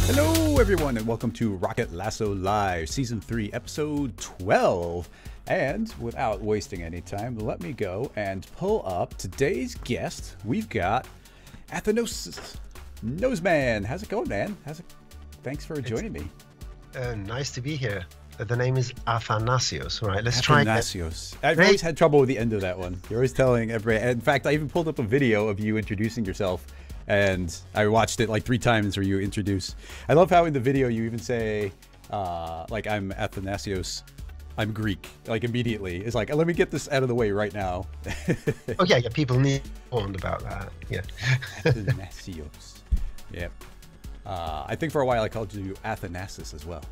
Hello everyone and welcome to Rocket Lasso Live, Season 3, Episode 12. And without wasting any time, let me go and pull up today's guest. We've got Noseman. How's it going, man? Thanks for joining me. Nice to be here. The name is Athanasios. Right, let's try again. Athanasios. I've always had trouble with the end of that one. You're always telling everybody. In fact, I even pulled up a video of you introducing yourself. And I watched it like 3 times where you introduce. I love how in the video you even say, like, I'm Athanasios, I'm Greek, like immediately. It's like, let me get this out of the way right now. Oh, yeah, people need to be warned about that. Yeah. Athanasios. Yep. I think for a while I called you Athanasis as well.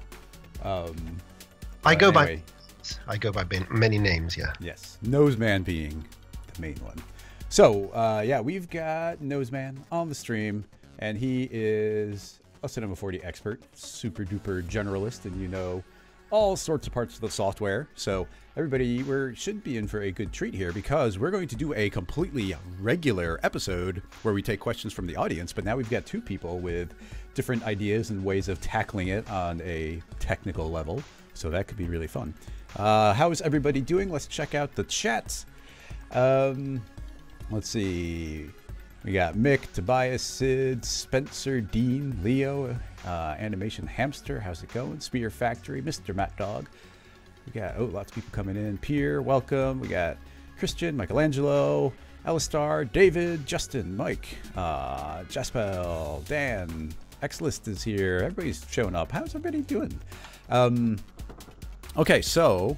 I go by many names, yeah. Yes. Noseman being the main one. So, yeah, we've got Noseman on the stream, and he is a Cinema 4D expert, super duper generalist, and you know all sorts of parts of the software. So, everybody, should be in for a good treat here because we're going to do a completely regular episode where we take questions from the audience, but now we've got 2 people with different ideas and ways of tackling it on a technical level. So, that could be really fun. How is everybody doing? Let's check out the chat. Let's see. We got Mick, Tobias, Sid, Spencer, Dean, Leo, Animation Hamster. How's it going? Spear Factory, Mr. Matt Dog. We got, lots of people coming in. Pierre, welcome. We got Christian, Michelangelo, Alistar, David, Justin, Mike, Jaspel, Dan, X-List is here. Everybody's showing up. How's everybody doing? Okay, so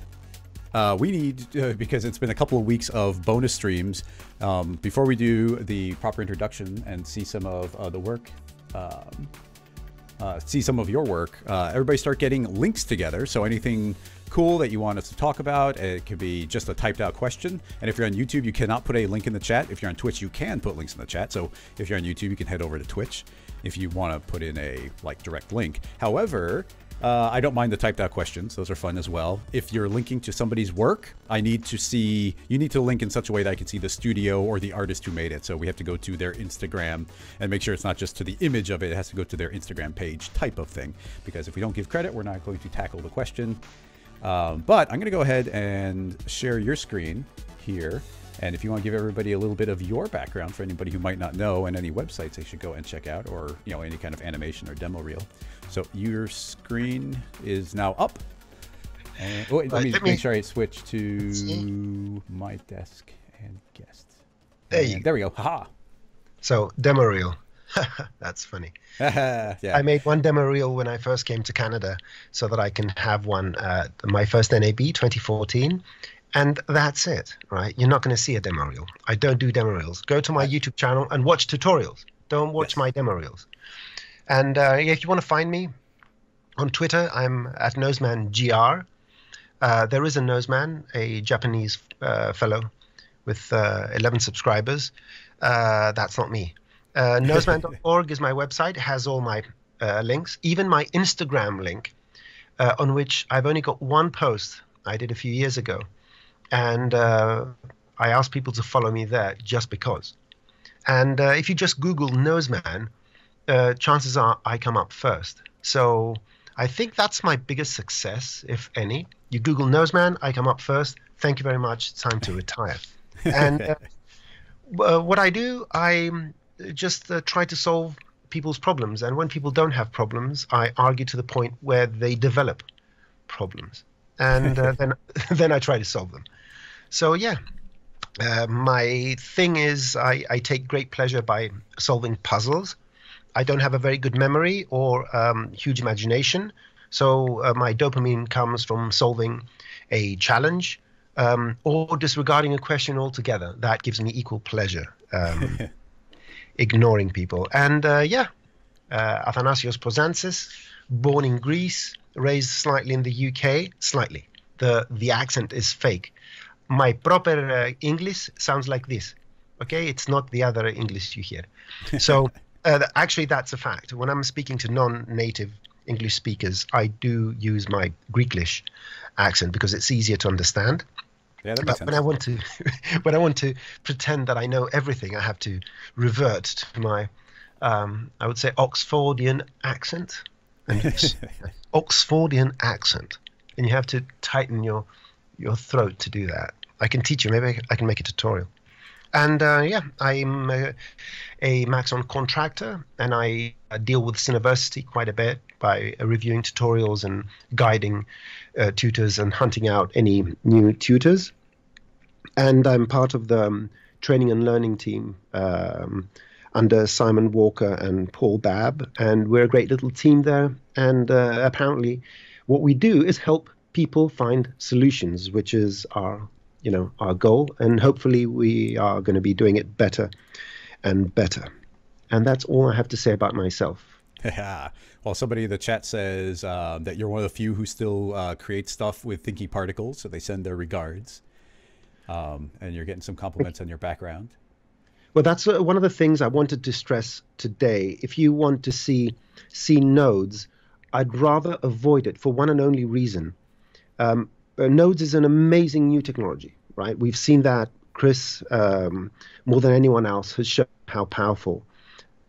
we need, because it's been a couple of weeks of bonus streams, before we do the proper introduction and see some of the work, see some of your work, everybody start getting links together. So anything cool that you want us to talk about, it could be just a typed out question. And if you're on YouTube, you cannot put a link in the chat. If you're on Twitch, you can put links in the chat. So if you're on YouTube, you can head over to Twitch if you want to put in a direct link. However, I don't mind the typed out questions. Those are fun as well. If you're linking to somebody's work, you need to link in such a way that I can see the studio or the artist who made it. So we have to go to their Instagram and make sure it's not just to the image of it. It has to go to their Instagram page type of thing. Because if we don't give credit, we're not going to tackle the question. But I'm going to go ahead and share your screen here. And if you want to give everybody a little bit of your background for anybody who might not know and any websites they should go and check out, or any kind of animation or demo reel. So your screen is now up. And, let me make sure I switch to my desk and guest. There we go. Haha. So demo reel. That's funny. Yeah. I made one demo reel when I first came to Canada so that I can have one at my first NAB 2014. And that's it, right? You're not going to see a demo reel. I don't do demo reels. Go to my YouTube channel and watch tutorials. Don't watch my demo reels. And if you want to find me on Twitter, I'm at NosemanGR. There is a Noseman, a Japanese fellow with 11 subscribers. That's not me. Noseman.org is my website. It has all my links, even my Instagram link, on which I've only got one post I did a few years ago. And I asked people to follow me there just because. And if you just Google Noseman, chances are I come up first. So I think that's my biggest success, if any. You Google Noseman, I come up first. Thank you very much. It's time to retire. And what I do, I just try to solve people's problems. And when people don't have problems, I argue to the point where they develop problems. And then I try to solve them. So yeah, my thing is I take great pleasure by solving puzzles. I don't have a very good memory or huge imagination. So my dopamine comes from solving a challenge or disregarding a question altogether. That gives me equal pleasure, ignoring people. And Athanasios Pozantsis, born in Greece, raised slightly in the UK, slightly. The accent is fake. My proper English sounds like this, okay? It's not the other English you hear. So actually, that's a fact. When I'm speaking to non-native English speakers, I do use my Greeklish accent because it's easier to understand. Yeah, that makes sense. When I want to pretend that I know everything, I have to revert to my I would say Oxfordian accent, and Oxfordian accent, and you have to tighten your throat to do that. I can teach you. Maybe I can make a tutorial. And yeah, I'm a Maxon contractor, and I deal with Cineversity quite a bit by reviewing tutorials and guiding tutors and hunting out any new tutors. And I'm part of the training and learning team under Simon Walker and Paul Babb, and we're a great little team there. And apparently, what we do is help people find solutions, which is our goal, and hopefully we are going to be doing it better and better. And that's all I have to say about myself. Yeah. Well, somebody in the chat says that you're one of the few who still create stuff with thinking particles, so they send their regards. And you're getting some compliments on your background. Well, that's one of the things I wanted to stress today. If you want to see nodes, I'd rather avoid it for one and only reason. Nodes is an amazing new technology, right? We've seen that Chris, more than anyone else, has shown how powerful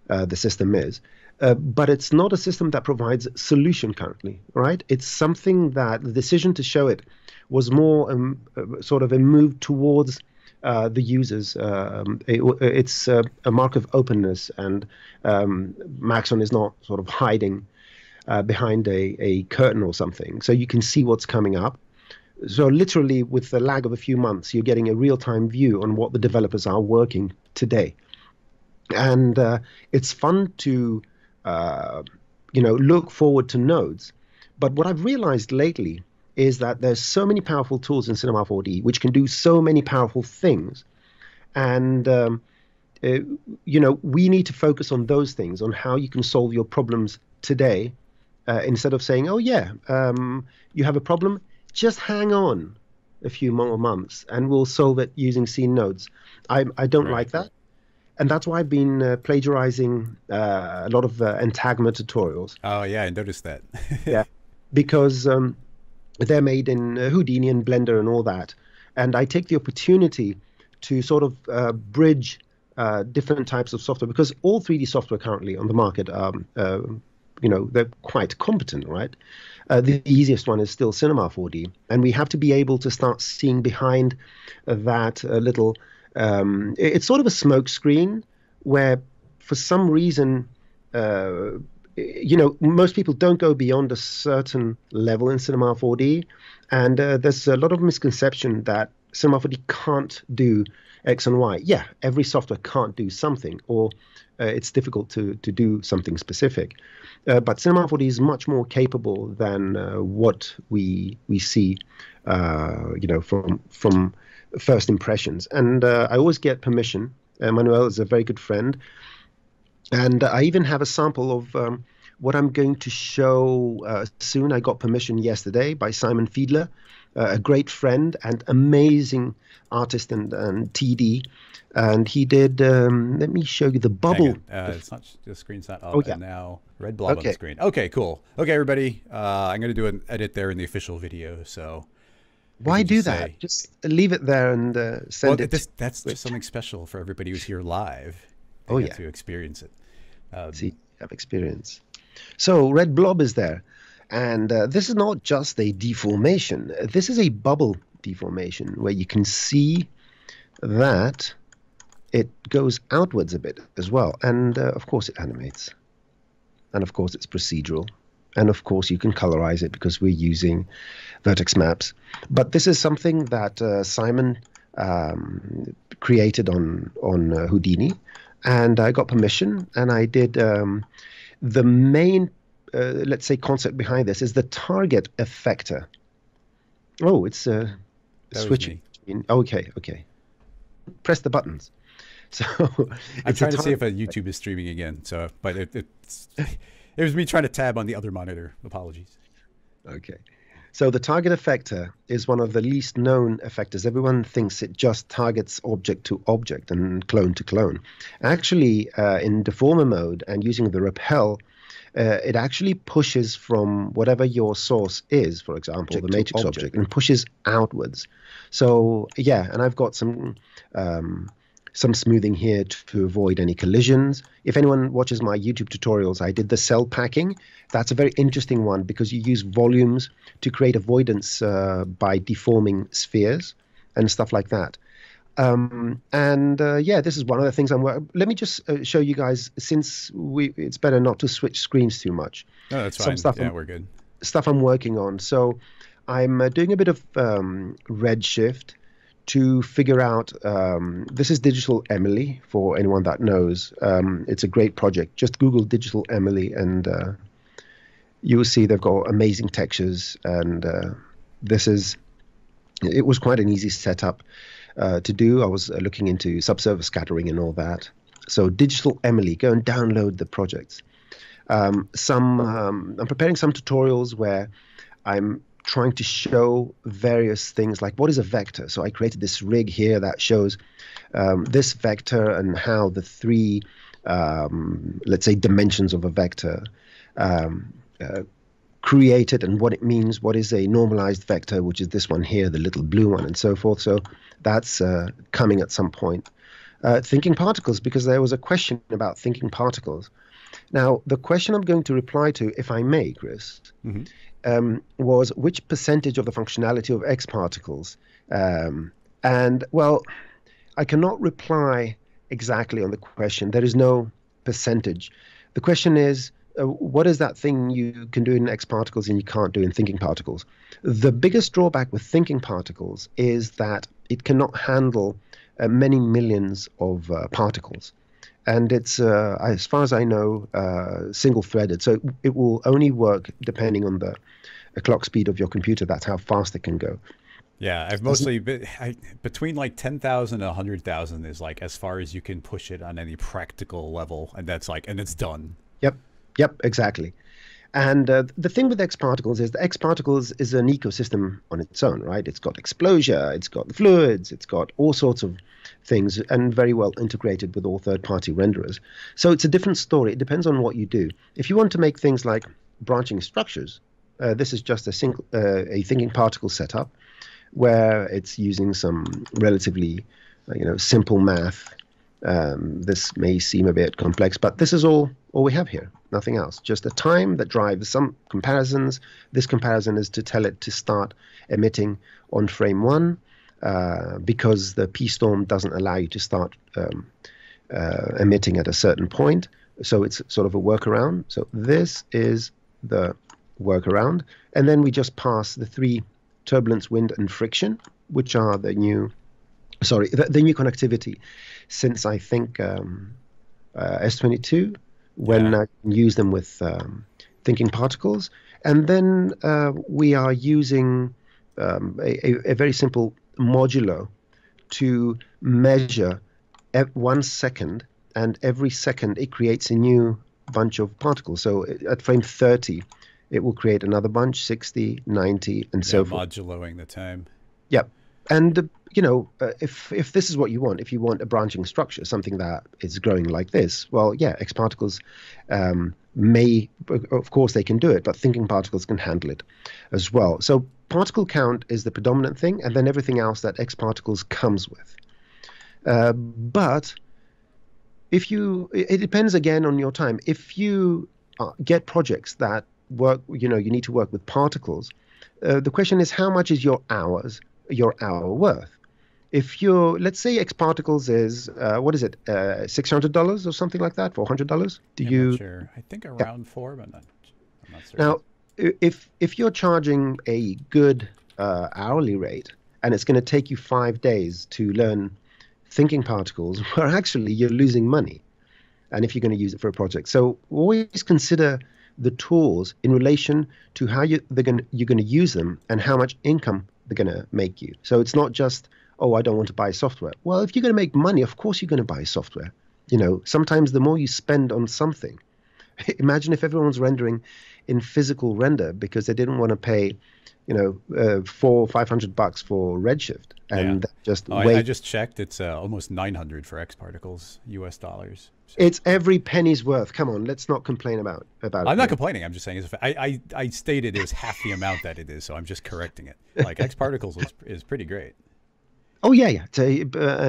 the system is. But it's not a system that provides solution currently, right? It's something that the decision to show it was more sort of a move towards the users. It's a mark of openness, and Maxon is not sort of hiding behind a curtain or something. So you can see what's coming up. So literally, with the lag of a few months, you're getting a real-time view on what the developers are working today. And it's fun to look forward to nodes. But what I've realized lately is that there's so many powerful tools in Cinema 4D which can do so many powerful things. And, we need to focus on those things, on how you can solve your problems today, instead of saying, oh, yeah, you have a problem, just hang on a few more months and we'll solve it using scene nodes. I don't like that. And that's why I've been plagiarizing a lot of Entagma tutorials. Oh, yeah, I noticed that. Yeah, because they're made in Houdini and Blender and all that. And I take the opportunity to sort of bridge different types of software, because all 3D software currently on the market are, they're quite competent, right? The easiest one is still Cinema 4D. And we have to be able to start seeing behind that little... it's sort of a smoke screen where, for some reason, most people don't go beyond a certain level in Cinema 4D, and there's a lot of misconception that Cinema 4D can't do X and Y. Yeah, every software can't do something, or it's difficult to do something specific. But Cinema 4D is much more capable than what we see, from first impressions. And I always get permission. Manuel is a very good friend. And I even have a sample of what I'm going to show soon. I got permission yesterday by Simon Fiedler, a great friend and amazing artist and TD. And he did, let me show you the bubble. It's not, the screen's not up, and now red blob on the screen. Okay, cool. Okay, everybody, I'm going to do an edit there in the official video, so... Why do that? Just leave it there and send it. That's just something special for everybody who's here live. They get to experience it. See, have experience. So red blob is there, and this is not just a deformation. This is a bubble deformation where you can see that it goes outwards a bit as well, and of course it animates, and of course it's procedural. And of course, you can colorize it because we're using Vertex Maps. But this is something that Simon created on Houdini, and I got permission, and I did the main, let's say, concept behind this is the target effector. Oh, it's switching. Okay. Press the buttons. So I'm trying to see if YouTube is streaming again. So, but it's. It was me trying to tab on the other monitor. Apologies. Okay. So the target effector is one of the least known effectors. Everyone thinks it just targets object to object and clone to clone. Actually, in deformer mode and using the repel, it actually pushes from whatever your source is, for example, the matrix object, and pushes outwards. So, yeah, and I've got some some smoothing here to avoid any collisions. If anyone watches my YouTube tutorials, I did the cell packing. That's a very interesting one because you use volumes to create avoidance by deforming spheres and stuff like that. Yeah, this is one of the things I'm working. Let me just show you guys, since it's better not to switch screens too much. No, that's fine. Yeah, we're good. Stuff I'm working on. So I'm doing a bit of redshift to figure out, this is Digital Emily for anyone that knows. It's a great project. Just Google Digital Emily and you will see they've got amazing textures. And it was quite an easy setup to do. I was looking into subsurface scattering and all that. So Digital Emily, go and download the projects. I'm preparing some tutorials where I'm trying to show various things like what is a vector. So I created this rig here that shows this vector and how the three, let's say, dimensions of a vector created and what it means. What is a normalized vector, which is this one here, the little blue one, and so forth. So that's coming at some point. Thinking particles, because there was a question about thinking particles. Now, the question I'm going to reply to, if I may, Chris, was which percentage of the functionality of X particles? And, well, I cannot reply exactly on the question. There is no percentage. The question is, what is that thing you can do in X particles and you can't do in thinking particles? The biggest drawback with thinking particles is that it cannot handle many millions of particles. And it's, as far as I know, single-threaded. So it will only work depending on the clock speed of your computer. That's how fast it can go. Yeah, I've mostly been between like 10,000 and 100,000 is like as far as you can push it on any practical level, and that's like, and it's done. Yep, exactly. And the thing with X particles is the X particles is an ecosystem on its own, right? It's got exposure, it's got the fluids, it's got all sorts of things, and very well integrated with all third-party renderers. So it's a different story. It depends on what you do. If you want to make things like branching structures, this is just a thinking particle setup where it's using some relatively, simple math. This may seem a bit complex, but this is all we have here. Nothing else. Just a time that drives some comparisons. This comparison is to tell it to start emitting on frame 1 because the P-storm doesn't allow you to start emitting at a certain point. So it's sort of a workaround. So this is the workaround. And then we just pass the 3 turbulence, wind, and friction, which are the new new connectivity since I think S22, when I can use them with thinking particles. And then we are using a very simple modulo to measure 1 second, and every second it creates a new bunch of particles. So at frame 30, it will create another bunch, 60, 90, and so forth. Moduloing the time. Yep. And if this is what you want, if you want a branching structure, something that is growing like this, well, yeah, X particles of course they can do it, but thinking particles can handle it as well. So particle count is the predominant thing, and then everything else that X particles comes with. But it depends again on your time. If you get projects that work, you need to work with particles, the question is, how much is your hour worth? If let's say X particles is, what is it, $600 or something like that, $400? I'm not sure. I think around 4, but I'm not certain. Now, if you're charging a good hourly rate, and it's going to take you 5 days to learn thinking particles, well, actually you're losing money. And if you're going to use it for a project, so always consider the tools in relation to how you're going to use them and how much income they're going to make you. So it's not just, oh, I don't want to buy software. Well, if you're going to make money, of course you're going to buy software. Sometimes the more you spend on something, imagine if everyone's rendering in physical render because they didn't want to pay, $400-500 for Redshift, and I just checked. It's almost 900 for X particles, US dollars. So. It's every penny's worth. Come on, let's not complain about it. I'm not complaining. I'm just saying I stated it was half the amount that it is, so I'm just correcting it. Like X particles is pretty great. Oh yeah, yeah. It's a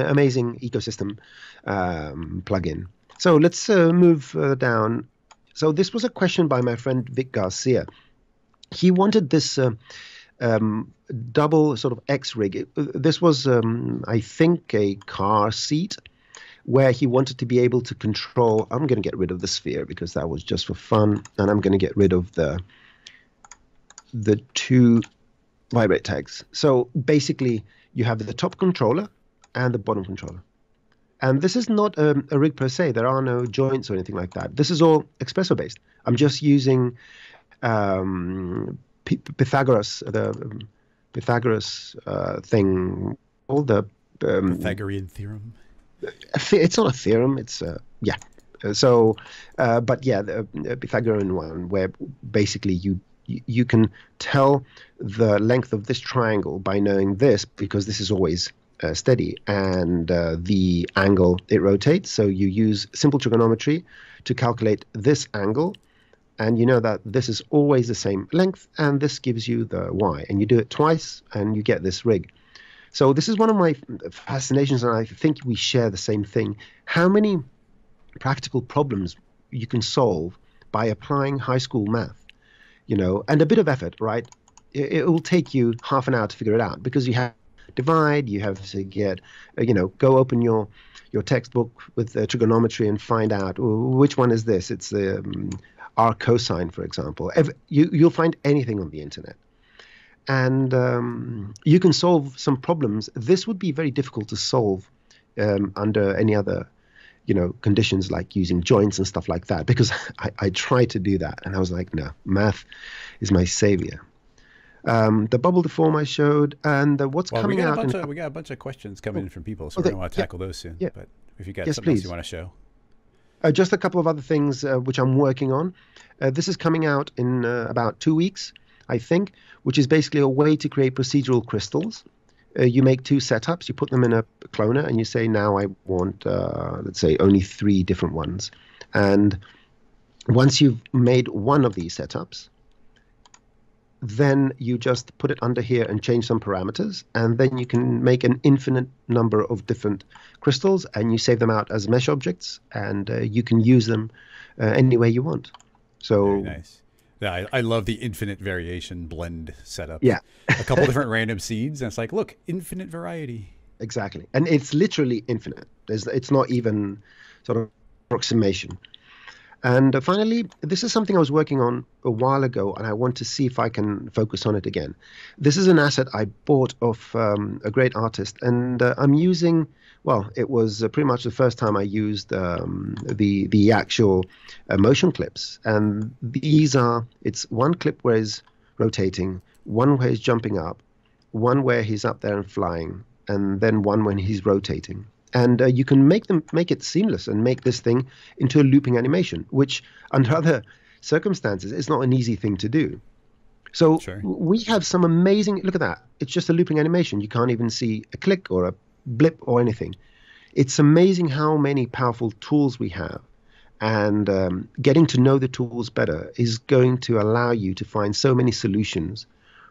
amazing ecosystem plugin. So let's move down. So this was a question by my friend Vic Garcia. He wanted this double sort of XRig. This was, I think, a car seat where he wanted to be able to control. I'm going to get rid of the sphere because that was just for fun, and I'm going to get rid of the two vibrate tags. So basically, you have the top controller and the bottom controller. And this is not a rig per se. There are no joints or anything like that. This is all espresso based. I'm just using Pythagoras, the Pythagoras thing, all the Pythagorean theorem. It's not a theorem. It's yeah. But yeah, the Pythagorean one, where basically you can tell the length of this triangle by knowing this, because this is always steady, and the angle it rotates. So you use simple trigonometry to calculate this angle, and you know that this is always the same length, and this gives you the y, and you do it twice and you get this rig. So this is one of my fascinations, and I think we share the same thing. How many practical problems you can solve by applying high school math, and a bit of effort, right? It will take you half an hour to figure it out, because you have to divide, you have to get, go open your textbook with trigonometry and find out which one is this. It's the r cosine, for example. You'll find anything on the internet. And you can solve some problems. This would be very difficult to solve under any other, conditions, like using joints and stuff like that, because I tried to do that and I was like, no, math is my savior. The bubble deform I showed, and what's coming out. We got a bunch of questions coming in from people, so we're going to want to tackle those soon. Yeah. But if you got something please. else you want to show. Just a couple of other things which I'm working on. This is coming out in about 2 weeks, I think, which is basically a way to create procedural crystals. You make two setups, you put them in a cloner, and you say, now I want, let's say, only 3 different ones. And once you've made one of these setups, then you just put it under here and change some parameters, and then you can make an infinite number of different crystals, and you save them out as mesh objects, and you can use them any way you want. So very nice. Yeah, I love the infinite variation blend setup. Yeah. A couple different random seeds, and it's like, look, infinite variety. Exactly. And it's literally infinite. It's not even sort of approximation. And finally, this is something I was working on a while ago, and I want to see if I can focus on it again. This is an asset I bought off a great artist, and I'm using, well, it was pretty much the first time I used the actual motion clips. And these are, it's one clip where he's rotating, one where he's jumping up, one where he's up there and flying, and then one when he's rotating. And you can make it seamless and make this thing into a looping animation, which under other circumstances is not an easy thing to do. So sure. We have some amazing, look at that. It's just a looping animation. You can't even see a click or a blip or anything. It's amazing how many powerful tools we have. And getting to know the tools better is going to allow you to find so many solutions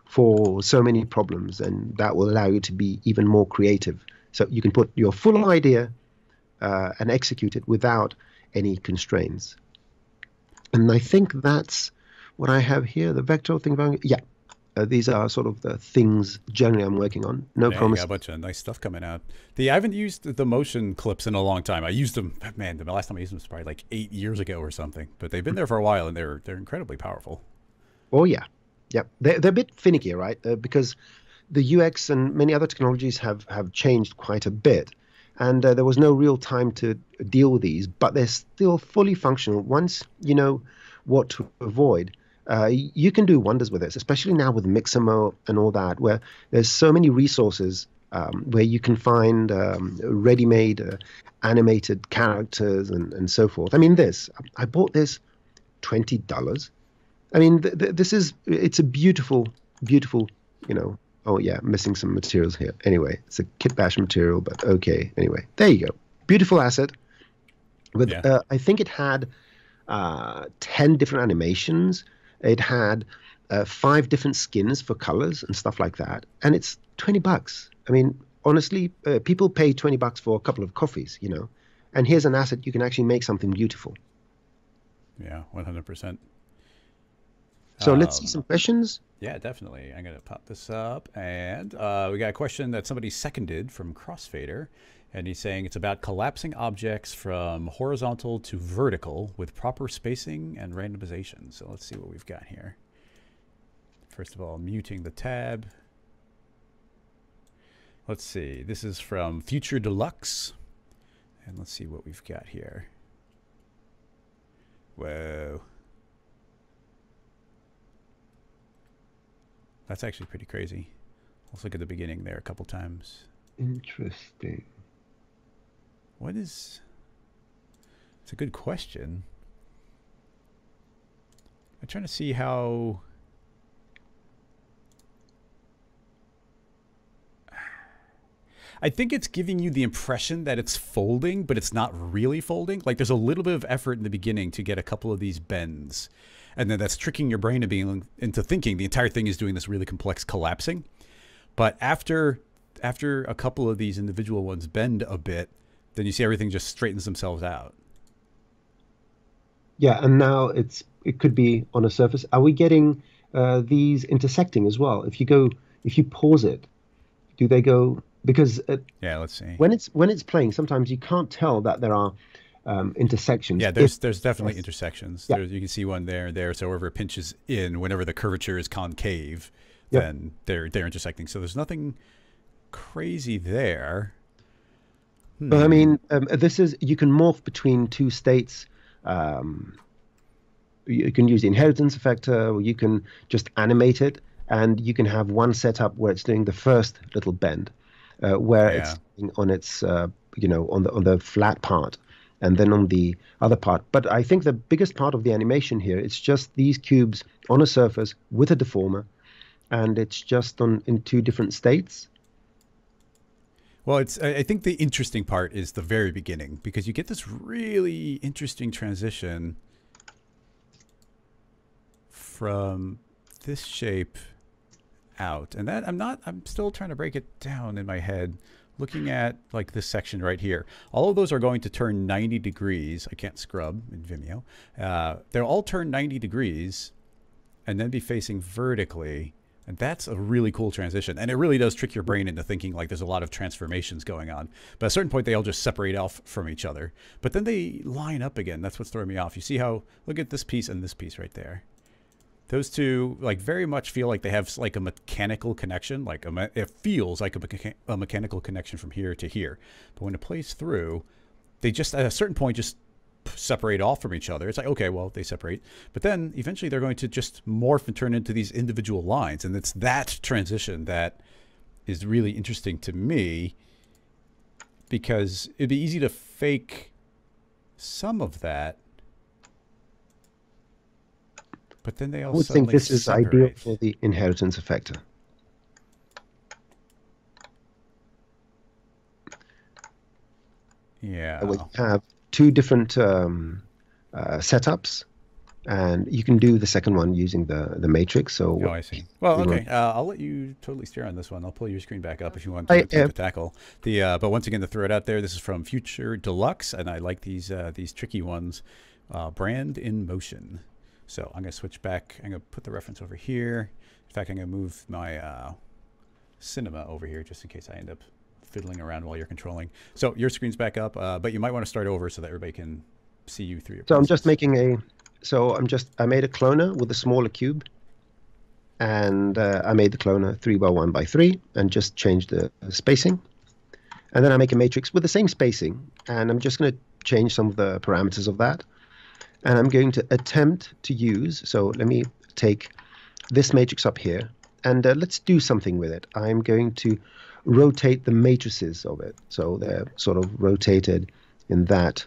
for so many problems, and that will allow you to be even more creative. So you can put your full idea and execute it without any constraints. And I think that's what I have here. The vector thing about, yeah. These are sort of the things generally I'm working on. No promise. You got a bunch of nice stuff coming out. I haven't used the motion clips in a long time. I used them, man, the last time I used them was probably like 8 years ago or something. But they've been there for a while, and they're incredibly powerful. Oh, yeah. Yeah. They're a bit finicky, right? Because the UX and many other technologies have changed quite a bit. And there was no real time to deal with these, but they're still fully functional. Once you know what to avoid, you can do wonders with this, especially now with Mixamo and all that, where there's so many resources where you can find ready-made animated characters and so forth. I mean, I bought this $20. I mean, it's a beautiful, beautiful, oh yeah, missing some materials here. Anyway, it's a kit bash material, but okay. Anyway, there you go. Beautiful asset. With I think it had 10 different animations. It had 5 different skins for colors and stuff like that. And it's $20. I mean, honestly, people pay $20 for a couple of coffees, you know, and here's an asset you can actually make something beautiful. Yeah, 100%. So let's see some questions. Yeah, definitely. I'm going to pop this up. And we got a question that somebody seconded from Crossfader. And he's saying it's about collapsing objects from horizontal to vertical with proper spacing and randomization. So let's see what we've got here. First of all, muting the tab. Let's see. This is from Future Deluxe. And let's see what we've got here. Whoa. That's actually pretty crazy. Let's look at the beginning there a couple times. Interesting. What is... It's a good question. I'm trying to see how... I think it's giving you the impression that it's folding, but it's not really folding. Like there's a little bit of effort in the beginning to get a couple of these bends. And then that's tricking your brain into thinking the entire thing is doing this really complex collapsing. But after a couple of these individual ones bend a bit, then you see everything just straightens themselves out. Yeah, and now it could be on a surface. Are we getting these intersecting as well? If you pause it, do they go? Because yeah, let's see. When it's playing, sometimes you can't tell that there are intersections. Yeah, there's definitely intersections. Yeah. You can see one there. So wherever it pinches in, whenever the curvature is concave, Yep. then they're intersecting. So there's nothing crazy there. But I mean, you can morph between two states. You can use the inheritance effector, or you can just animate it, and you can have one setup where it's doing the first little bend, where it's on its on the flat part, and then on the other part. But I think the biggest part of the animation here, it's just these cubes on a surface with a deformer, and it's just in two different states. Well, I think the interesting part is the very beginning, because you get this really interesting transition from this shape out. And that I'm still trying to break it down in my head, looking at like this section right here. All of those are going to turn 90 degrees. I can't scrub in Vimeo. They'll all turn 90 degrees and then be facing vertically. And that's a really cool transition. And it really does trick your brain into thinking like there's a lot of transformations going on. But at a certain point, they all just separate off from each other. But then they line up again. That's what's throwing me off. You see how, look at this piece and this piece right there. Those two like very much feel like they have like a mechanical connection. Like it feels like a mechanical connection from here to here. But when it plays through, they just at a certain point just separate off from each other. It's like, okay, well, they separate. But then eventually they're going to just morph and turn into these individual lines. And it's that transition that is really interesting to me, because it'd be easy to fake some of that. But then they also I would think this is ideal for the inheritance effector. Yeah. We have two different setups, and you can do the second one using the matrix. So I see. Well, okay. I'll let you totally steer on this one. I'll pull your screen back up if you want to tackle the. But once again, to throw it out there, this is from Future Deluxe, and I like these tricky ones. Brand in motion. So I'm going to switch back. I'm going to put the reference over here. In fact, I'm going to move my cinema over here just in case I end up fiddling around while you're controlling. So your screen's back up, but you might want to start over so that everybody can see you through your process. I'm just making I made a cloner with a smaller cube, and I made the cloner 3x1x3 and just changed the spacing. And then I make a matrix with the same spacing, and I'm just going to change some of the parameters of that. And I'm going to attempt to use, so let me take this matrix up here, and let's do something with it. I'm going to rotate the matrices of it. So they're sort of rotated in that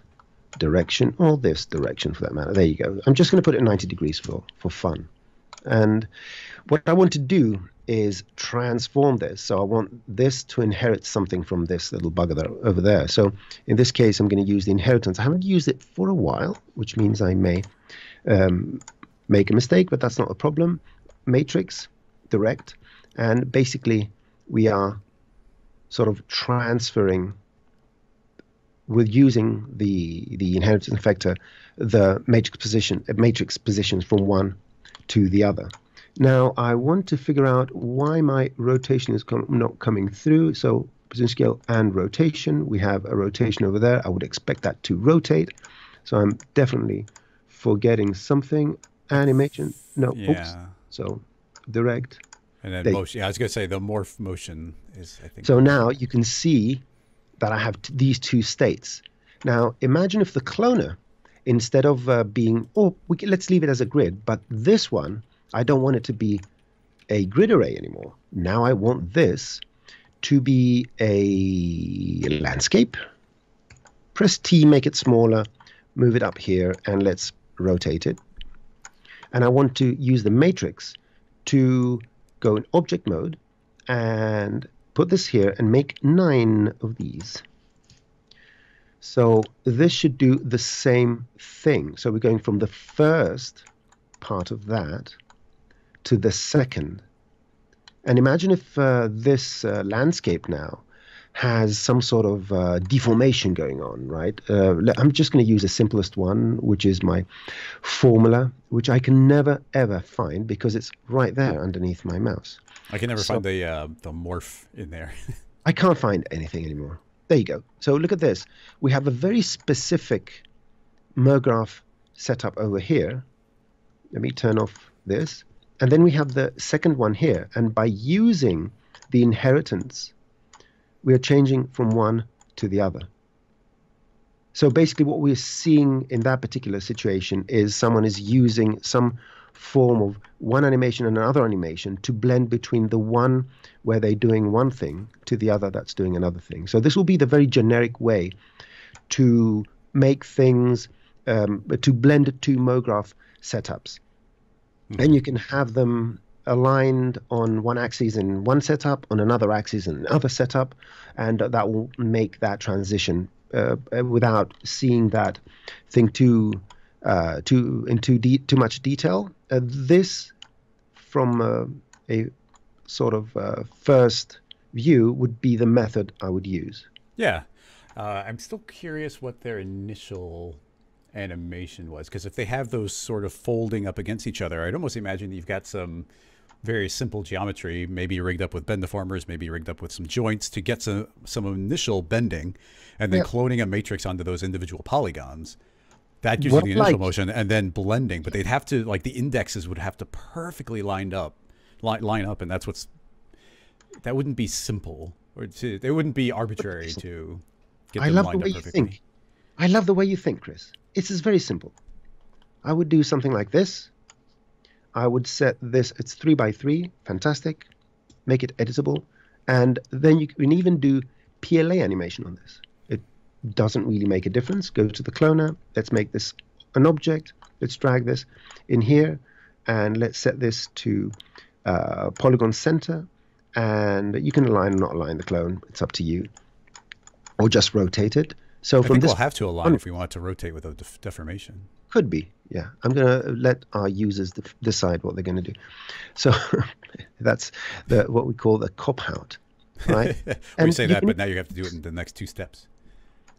direction, or this direction for that matter. There you go. I'm just going to put it 90 degrees for fun. And what I want to do is transform this. So I want this to inherit something from this little bugger over there. So in this case, I'm going to use the inheritance. I haven't used it for a while, which means I may make a mistake, but that's not a problem. Matrix, direct, and basically we are sort of transferring with using the inheritance effector, the matrix positions from one to the other. Now I want to figure out why my rotation is not coming through. So position scale and rotation. We have a rotation over there. I would expect that to rotate. So I'm definitely forgetting something. Animation. No. Yeah. Oops. So direct. And then motion. Yeah, I was going to say the morph motion is, I think. So now you can see that I have these two states. Now imagine if the cloner, instead of being, let's leave it as a grid, but this one, I don't want it to be a grid array anymore. Now I want this to be a landscape. Press T, make it smaller, move it up here, and let's rotate it. And I want to use the matrix to go in object mode and put this here and make 9 of these. So this should do the same thing. So we're going from the first part of that to the second. And imagine if this landscape now has some sort of deformation going on, right? I'm just going to use the simplest one, which is my formula, which I can never, ever find because it's right there underneath my mouse. I can never find the morph in there. I can't find anything anymore. There you go. So look at this. We have a very specific mograph setup over here. Let me turn off this. And then we have the second one here. And by using the inheritance, we are changing from one to the other. So basically what we're seeing in that particular situation is someone is using some form of one animation and another animation to blend between the one where they're doing one thing to the other that's doing another thing. So this will be the very generic way to make things, to blend two mograph setups. Mm-hmm. And you can have them aligned on one axis in one setup, on another axis in another setup, and that will make that transition without seeing that thing too much detail. This, from a sort of first view, would be the method I would use. Yeah, I'm still curious what their initial animation was, because if they have those sort of folding up against each other, I'd almost imagine you've got some very simple geometry, maybe rigged up with bend deformers, maybe rigged up with some joints to get some initial bending, and then cloning a matrix onto those individual polygons. That gives you the initial motion, and then blending. But they'd have to, like, the indexes would have to perfectly line up, and that wouldn't be simple, or they wouldn't be arbitrary to get them lined up perfectly. I love the way you think, Chris. It's very simple. I would do something like this. I would set this, it's 3 by 3, fantastic. Make it editable. And then you can even do PLA animation on this. It doesn't really make a difference. Go to the cloner. Let's make this an object. Let's drag this in here. And let's set this to polygon center. And you can align or not align the clone. It's up to you. Or just rotate it. So I think we'll have to align if we want it to rotate with a deformation. Could be, yeah. I'm going to let our users decide what they're going to do. So that's what we call the cop-out, right? We say that, but now you have to do it in the next 2 steps.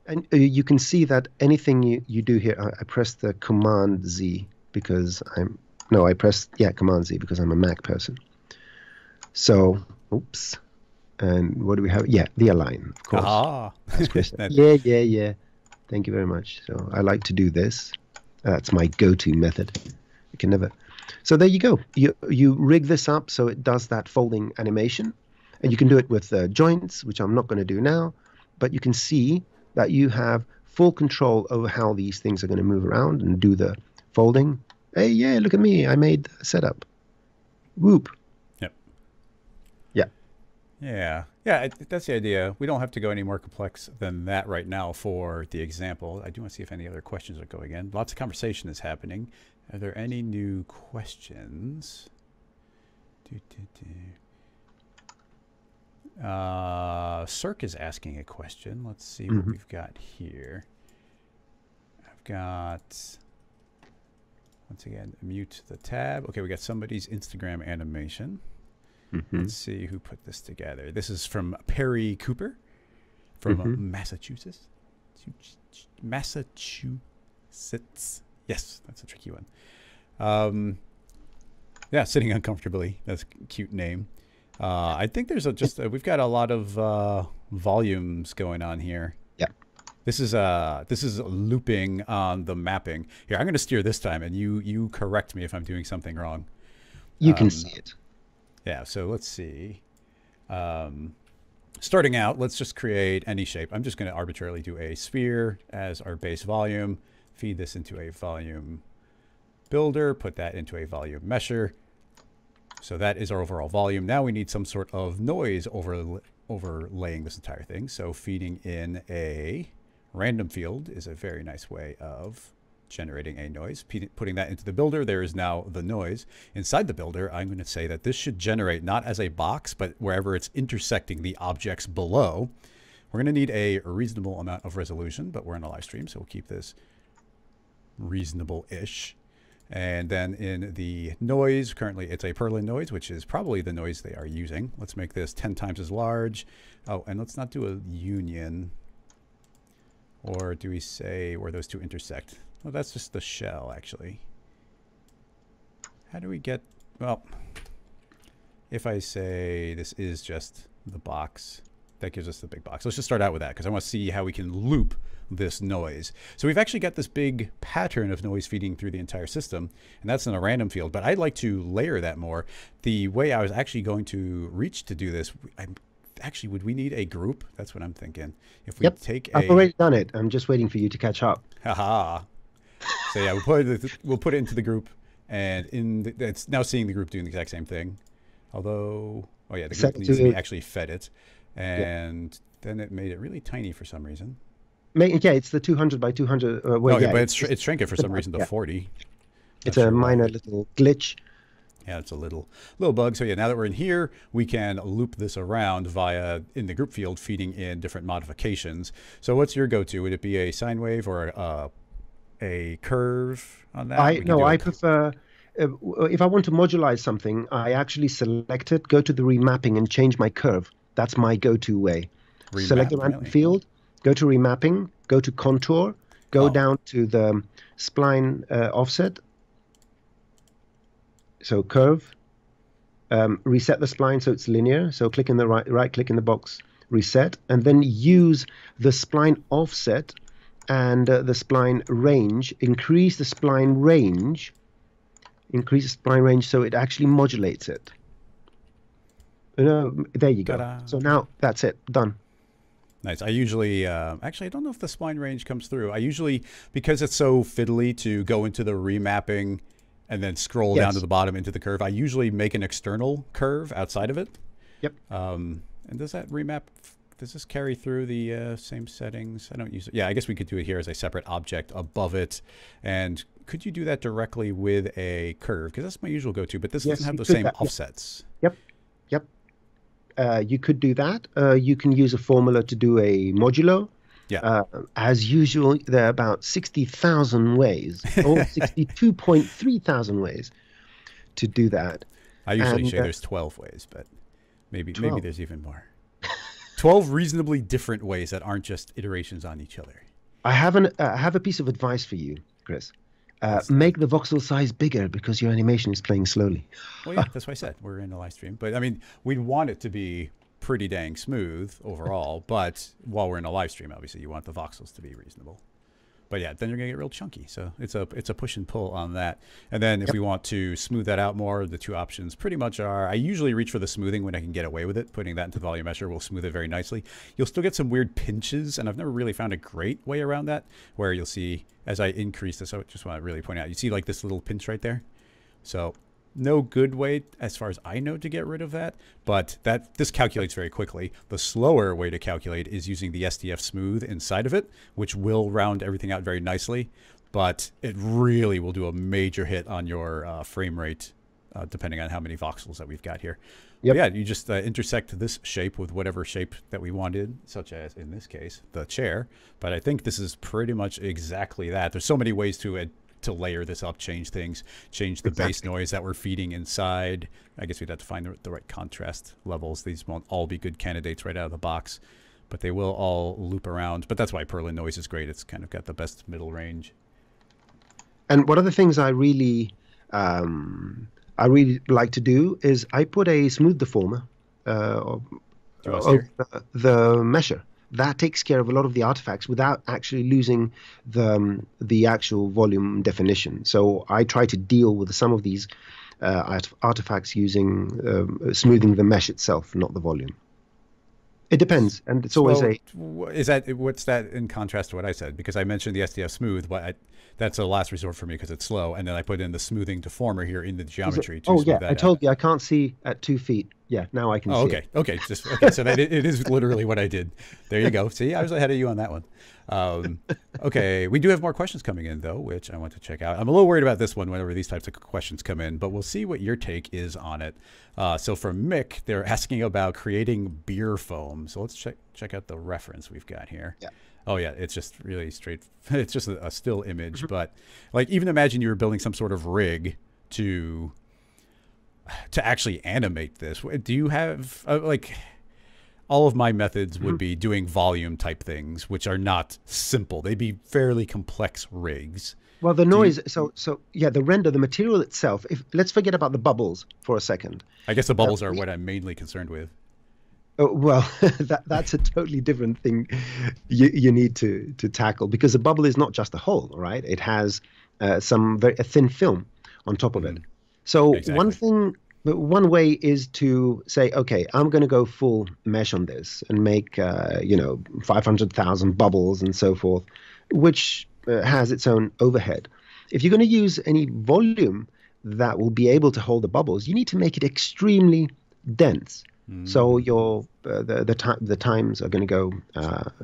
And you can see that anything you do here, I press the Command Z because I pressed Command Z because I'm a Mac person. So, oops. And what do we have? Yeah, the align, of course. Ah. That's Chris. Yeah. Thank you very much. So I like to do this. That's my go-to method. You can never. So there you go. You rig this up so it does that folding animation, and you can do it with joints, which I'm not going to do now. But you can see that you have full control over how these things are going to move around and do the folding. Hey, yeah, look at me. I made a setup. Whoop. Yeah, that's the idea. We don't have to go any more complex than that right now for the example. I do want to see if any other questions are going in. Lots of conversation is happening. Are there any new questions? Cirque is asking a question. Let's see what we've got here. I've got, once again, mute the tab. Okay, we got somebody's Instagram animation. Let's see who put this together. This is from Perry Cooper from Massachusetts. Massachusetts. Yes, that's a tricky one. Yeah, sitting uncomfortably. That's a cute name. I think there's we've got a lot of volumes going on here. Yeah. This is looping on the mapping. Here, I'm going to steer this time, and you correct me if I'm doing something wrong. You can see it. Yeah, so let's see. Starting out, let's just create any shape. I'm just going to arbitrarily do a sphere as our base volume, feed this into a volume builder, put that into a volume mesher. So that is our overall volume. Now we need some sort of noise overlaying this entire thing. So feeding in a random field is a very nice way of generating a noise. Putting that into the builder, there is now the noise. Inside the builder, I'm going to say that this should generate not as a box, but wherever it's intersecting the objects below. We're going to need a reasonable amount of resolution, but we're in a live stream, so we'll keep this reasonable-ish. And then in the noise, currently it's a Perlin noise, which is probably the noise they are using. Let's make this 10 times as large. Oh, and let's not do a union. Or do we say where those two intersect? Well, that's just the shell, actually. How do we get... Well, if I say this is just the box, that gives us the big box. Let's just start out with that, because I want to see how we can loop this noise. So we've actually got this big pattern of noise feeding through the entire system, and that's in a random field. But I'd like to layer that more. The way I was actually going to reach to do this... Actually, would we need a group? That's what I'm thinking. If we take I've already done it. I'm just waiting for you to catch up. Haha. So yeah, we'll put it into the group, and it's now seeing the group doing the exact same thing. Although, oh yeah, the group needs to be actually fed it, and then it made it really tiny for some reason. Yeah, it's the 200 by 200. But it's shrank it for some reason to 40. It's a minor little glitch. Yeah, it's a little bug. So yeah, now that we're in here, we can loop this around via, in the group field, feeding in different modifications. So what's your go-to? Would it be a sine wave or a curve on that? I prefer, if I want to modularize something, I actually select it, go to the remapping and change my curve. That's my go-to way. Select the random field, go to remapping, go to contour, go down to the spline offset. So curve, reset the spline so it's linear. So click in the right click in the box, reset, and then use the spline offset and the spline range. Increase the spline range. So it actually modulates it. There you go. Ta-da. So now that's it. Done. Nice. I usually, actually, I don't know if the spline range comes through. I usually, because it's so fiddly to go into the remapping and then scroll down to the bottom into the curve, I usually make an external curve outside of it. Yep. And does that remap, does this carry through the same settings? I don't use it. Yeah, I guess we could do it here as a separate object above it. And could you do that directly with a curve? Because that's my usual go-to, but this doesn't have the same offsets. Yep. You could do that. You can use a formula to do a modulo. Yeah. As usual, there are about 60,000 ways, or 62.3 thousand ways to do that. I usually say there's 12 ways, but maybe there's even more. 12 reasonably different ways that aren't just iterations on each other. I have a piece of advice for you, Chris. Make the voxel size bigger because your animation is playing slowly. Well, yeah, that's what I said. We're in a live stream. But, I mean, we'd want it to be pretty dang smooth overall, but while we're in a live stream, obviously you want the voxels to be reasonable. But yeah, then you're gonna get real chunky. So it's a push and pull on that. And then if we want to smooth that out more, the two options pretty much are, I usually reach for the smoothing when I can get away with it. Putting that into the volume mesher will smooth it very nicely. You'll still get some weird pinches, and I've never really found a great way around that, where you'll see as I increase this, I just want to really point out, you see like this little pinch right there? So no good way, as far as I know, to get rid of that, but this calculates very quickly. The slower way to calculate is using the SDF smooth inside of it, which will round everything out very nicely, but it really will do a major hit on your frame rate, depending on how many voxels that we've got here. Yep. Yeah, you just intersect this shape with whatever shape that we wanted, such as, in this case, the chair. But I think this is pretty much exactly that. There's so many ways to to layer this up, change things, change the base noise that we're feeding inside. I guess we'd have to find the right contrast levels. These won't all be good candidates right out of the box, but they will all loop around. But that's why Perlin noise is great. It's kind of got the best middle range. And one of the things I really like to do is I put a smooth deformer over the mesher. That takes care of a lot of the artifacts without actually losing the actual volume definition. So I try to deal with some of these artifacts using smoothing the mesh itself, not the volume. It depends, and it's always what's that in contrast to what I said? Because I mentioned the SDF smooth, but that's a last resort for me because it's slow, and then I put in the smoothing deformer here in the geometry. I told you I can't see at 2 feet. Yeah, now I can see. Okay, okay, so that it is literally what I did. There you go. See, I was ahead of you on that one. Okay, we do have more questions coming in though, which I want to check out. I'm a little worried about this one whenever these types of questions come in, but we'll see what your take is on it. So from Mick, they're asking about creating beer foam. So let's check out the reference we've got here. Yeah. Oh yeah, it's just really straight. It's just a still image, but like even imagine you were building some sort of rig to actually animate this. Do you have like all of my methods would be doing volume type things, which are not simple. They'd be fairly complex rigs. Well, the noise. So yeah, the render, the material itself. Let's forget about the bubbles for a second. I guess the bubbles are what I'm mainly concerned with. Oh, well, that's a totally different thing you need to tackle, because a bubble is not just a hole, right? It has a thin film on top of it. So one way is to say, okay, I'm going to go full mesh on this and make 500,000 bubbles and so forth, which has its own overhead. If you're going to use any volume that will be able to hold the bubbles, you need to make it extremely dense. So the times are going to go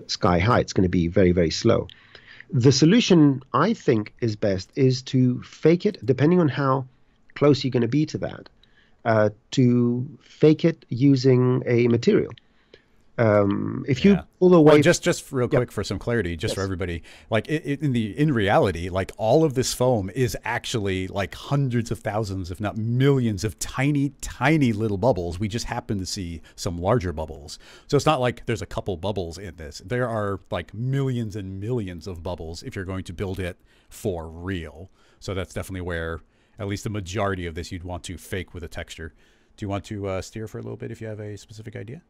sky high. It's going to be very, very slow. The solution I think is best is to fake it, depending on how close you're going to be to that, to fake it using a material. If you pull away, just real quick for some clarity, for everybody, like in reality, like all of this foam is actually like hundreds of thousands, if not millions of tiny little bubbles. We just happen to see some larger bubbles. So it's not like there's a couple bubbles in this. There are like millions and millions of bubbles if you're going to build it for real. So that's definitely where at least the majority of this you'd want to fake with a texture. Do you want to steer for a little bit if you have a specific idea?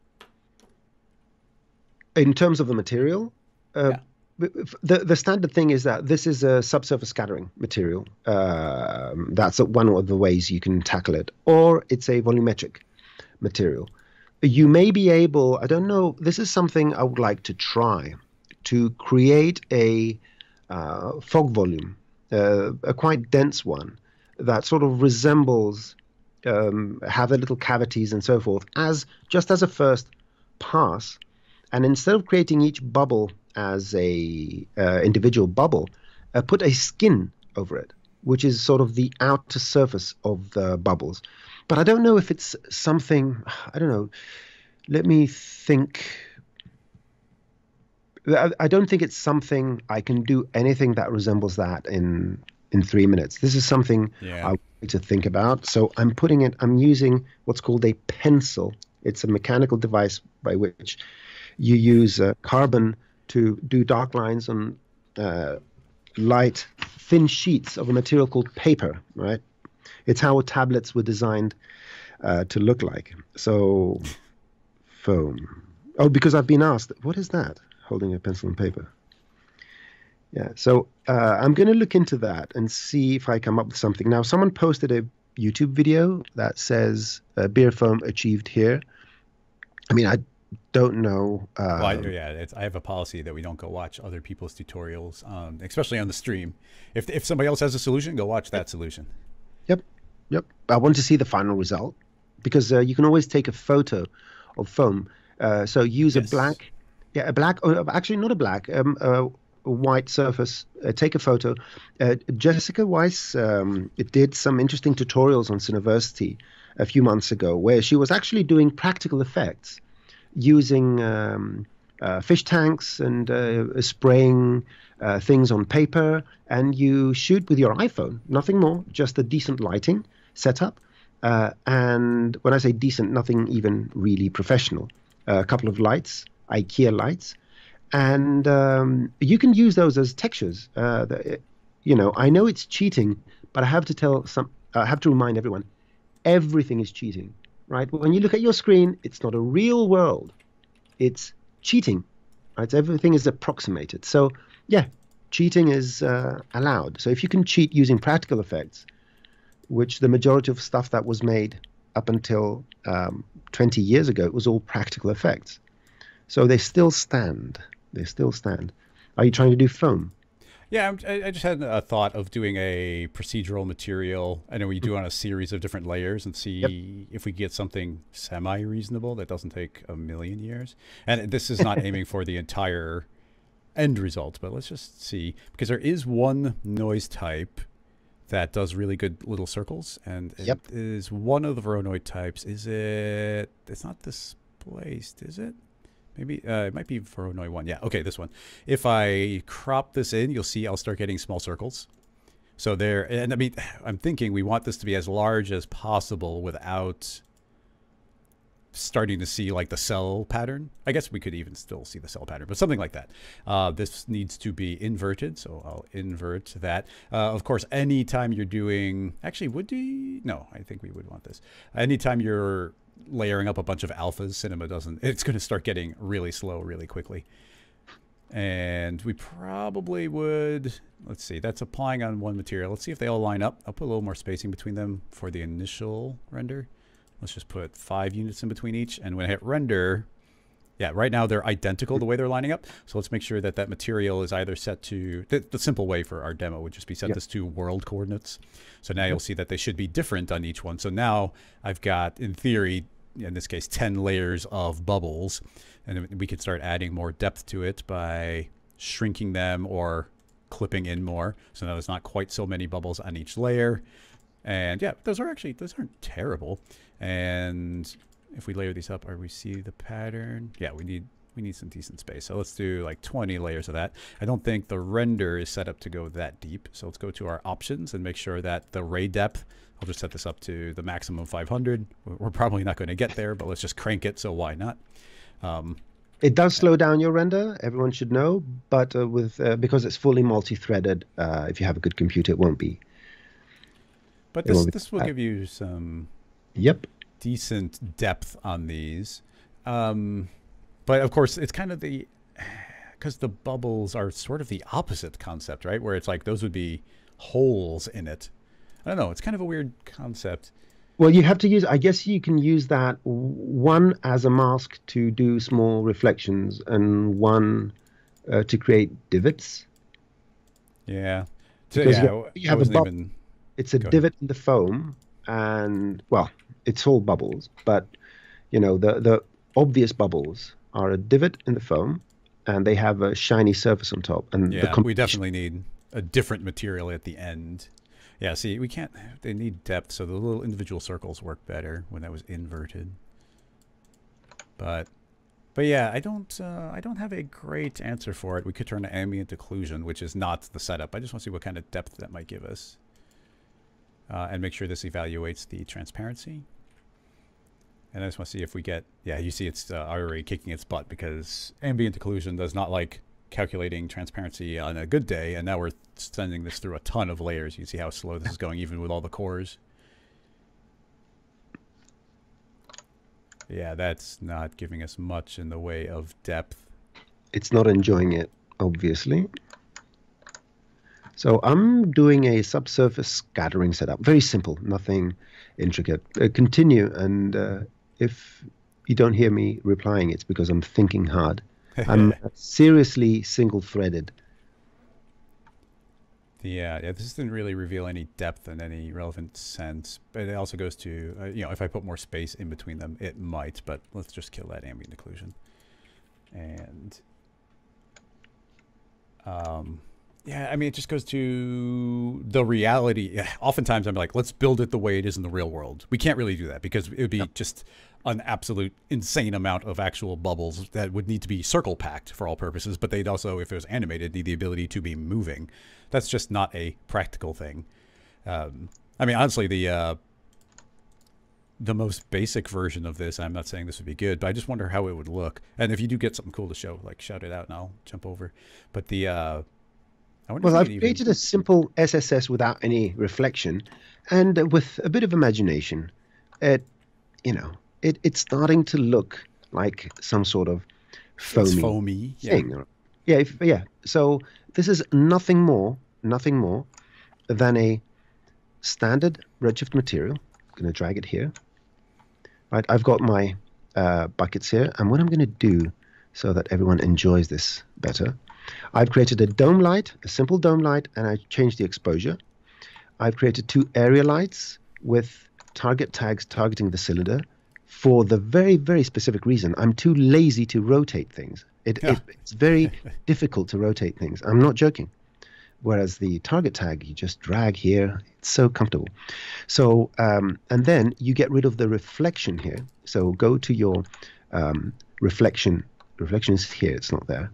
In terms of the material, the standard thing is that this is a subsurface scattering material. That's one of the ways you can tackle it. Or it's a volumetric material. You may be able, I don't know, this is something I would like to try, to create a fog volume, a quite dense one, that sort of resembles, have the little cavities and so forth, just as a first pass. And instead of creating each bubble as a individual bubble, put a skin over it, which is sort of the outer surface of the bubbles. But I don't know if it's something, I don't know, let me think. I don't think it's something I can do anything that resembles that in 3 minutes. This is something I want to think about. So I'm using what's called a pencil. It's a mechanical device by which you use carbon to do dark lines on light, thin sheets of a material called paper, right? It's how tablets were designed to look like. So, foam. Oh, because I've been asked, what is that? Holding a pencil and paper. Yeah, so I'm going to look into that and see if I come up with something. Now, someone posted a YouTube video that says beer foam achieved here. I mean, I don't know. I have a policy that we don't go watch other people's tutorials, especially on the stream. If somebody else has a solution, go watch that solution. Yep. I want to see the final result, because you can always take a photo of foam. So use a black, actually not a black, a white surface. Take a photo. Jessica Weiss did some interesting tutorials on Cineversity a few months ago, where she was actually doing practical effects using fish tanks and spraying things on paper, and you shoot with your iPhone, nothing more, just a decent lighting setup. And when I say decent, nothing even really professional. A couple of lights, IKEA lights, and you can use those as textures. You know, I know it's cheating, but I have to remind everyone, everything is cheating, right? When you look at your screen, it's not a real world. It's cheating, right? Everything is approximated. So yeah, cheating is allowed. So if you can cheat using practical effects, which the majority of stuff that was made up until 20 years ago, it was all practical effects. So they still stand. They still stand. Are you trying to do foam? Yeah, I just had a thought of doing a procedural material. I know we do on a series of different layers and see if we get something semi-reasonable that doesn't take a million years. And this is not aiming for the entire end result, but let's just see. Because there is one noise type that does really good little circles, and it is one of the Voronoi types. Is it? It's not displaced, is it? Maybe it might be Voronoi 1. Yeah, okay, this one. If I crop this in, you'll see I'll start getting small circles. So there, and I mean, I'm thinking we want this to be as large as possible without starting to see like the cell pattern. I guess we could even still see the cell pattern, but something like that. This needs to be inverted, so I'll invert that. Of course, anytime you're doing, actually, no, I think we would want this. Anytime you're layering up a bunch of alphas, Cinema doesn't, it's going to start getting really slow really quickly. And we probably would, let's see, that's applying on one material. Let's see if they all line up. I'll put a little more spacing between them for the initial render. Let's just put 5 units in between each. And when I hit render, yeah, right now they're identical the way they're lining up. So let's make sure that that material is either set to, the simple way for our demo would just be set this to world coordinates. So now you'll see that they should be different on each one. So now I've got, in theory, in this case, 10 layers of bubbles. And we could start adding more depth to it by shrinking them or clipping in more. So now there's not quite so many bubbles on each layer. And yeah, those aren't terrible. And if we layer these up, we see the pattern? Yeah, we need some decent space. So let's do like 20 layers of that. I don't think the render is set up to go that deep. So let's go to our options and make sure that the ray depth, I'll just set this up to the maximum 500. We're probably not going to get there, but let's just crank it. So why not? It does slow down your render, everyone should know, but because it's fully multi-threaded, if you have a good computer, it won't be. But this will give you some decent depth on these. But of course, it's kind of because the bubbles are sort of the opposite concept, right? Where it's like those would be holes in it. I don't know. It's kind of a weird concept. Well, you have to use, I guess you can use that one as a mask to do small reflections and one to create divots. Yeah. Because you have it's a divot in the foam, and, well, it's all bubbles, but, you know, the obvious bubbles are a divot in the foam, and they have a shiny surface on top. And yeah, we definitely need a different material at the end. Yeah, see, we can't, they need depth, so the little individual circles work better when that was inverted. But yeah, I don't have a great answer for it. We could turn to ambient occlusion, which is not the setup. I just want to see what kind of depth that might give us. And make sure this evaluates the transparency. And I just want to see if we get, yeah, you see it's already kicking its butt because ambient occlusion does not like calculating transparency on a good day, and now we're sending this through a ton of layers. You can see how slow this is going even with all the cores. Yeah, that's not giving us much in the way of depth. It's not enjoying it, obviously. So I'm doing a subsurface scattering setup. Very simple, nothing intricate. Continue, and if you don't hear me replying, it's because I'm thinking hard. I'm seriously single-threaded. Yeah, this didn't really reveal any depth in any relevant sense. But it also goes to, you know, if I put more space in between them, it might. But let's just kill that ambient occlusion. And, yeah, I mean, it just goes to the reality. Oftentimes I'm like, let's build it the way it is in the real world. We can't really do that because it would be just an absolute insane amount of actual bubbles that would need to be circle packed for all purposes, but they'd also, if it was animated, need the ability to be moving. That's just not a practical thing. I mean, honestly, the most basic version of this, I'm not saying this would be good, but I just wonder how it would look. And if you do get something cool to show, like shout it out and I'll jump over. But the I wonder well, if I've created a simple SSS without any reflection, and with a bit of imagination, it's starting to look like some sort of foamy thing. Yeah. So this is nothing more than a standard Redshift material. I'm going to drag it here. Right, I've got my buckets here, and what I'm going to do so that everyone enjoys this better, I've created a dome light, a simple dome light, and I changed the exposure. I've created 2 area lights with target tags targeting the cylinder for the very, very specific reason I'm too lazy to rotate things. It's very difficult to rotate things. I'm not joking. Whereas the target tag, you just drag here. It's so comfortable. So, and then you get rid of the reflection here. So go to your reflection. Reflection is here. It's not there.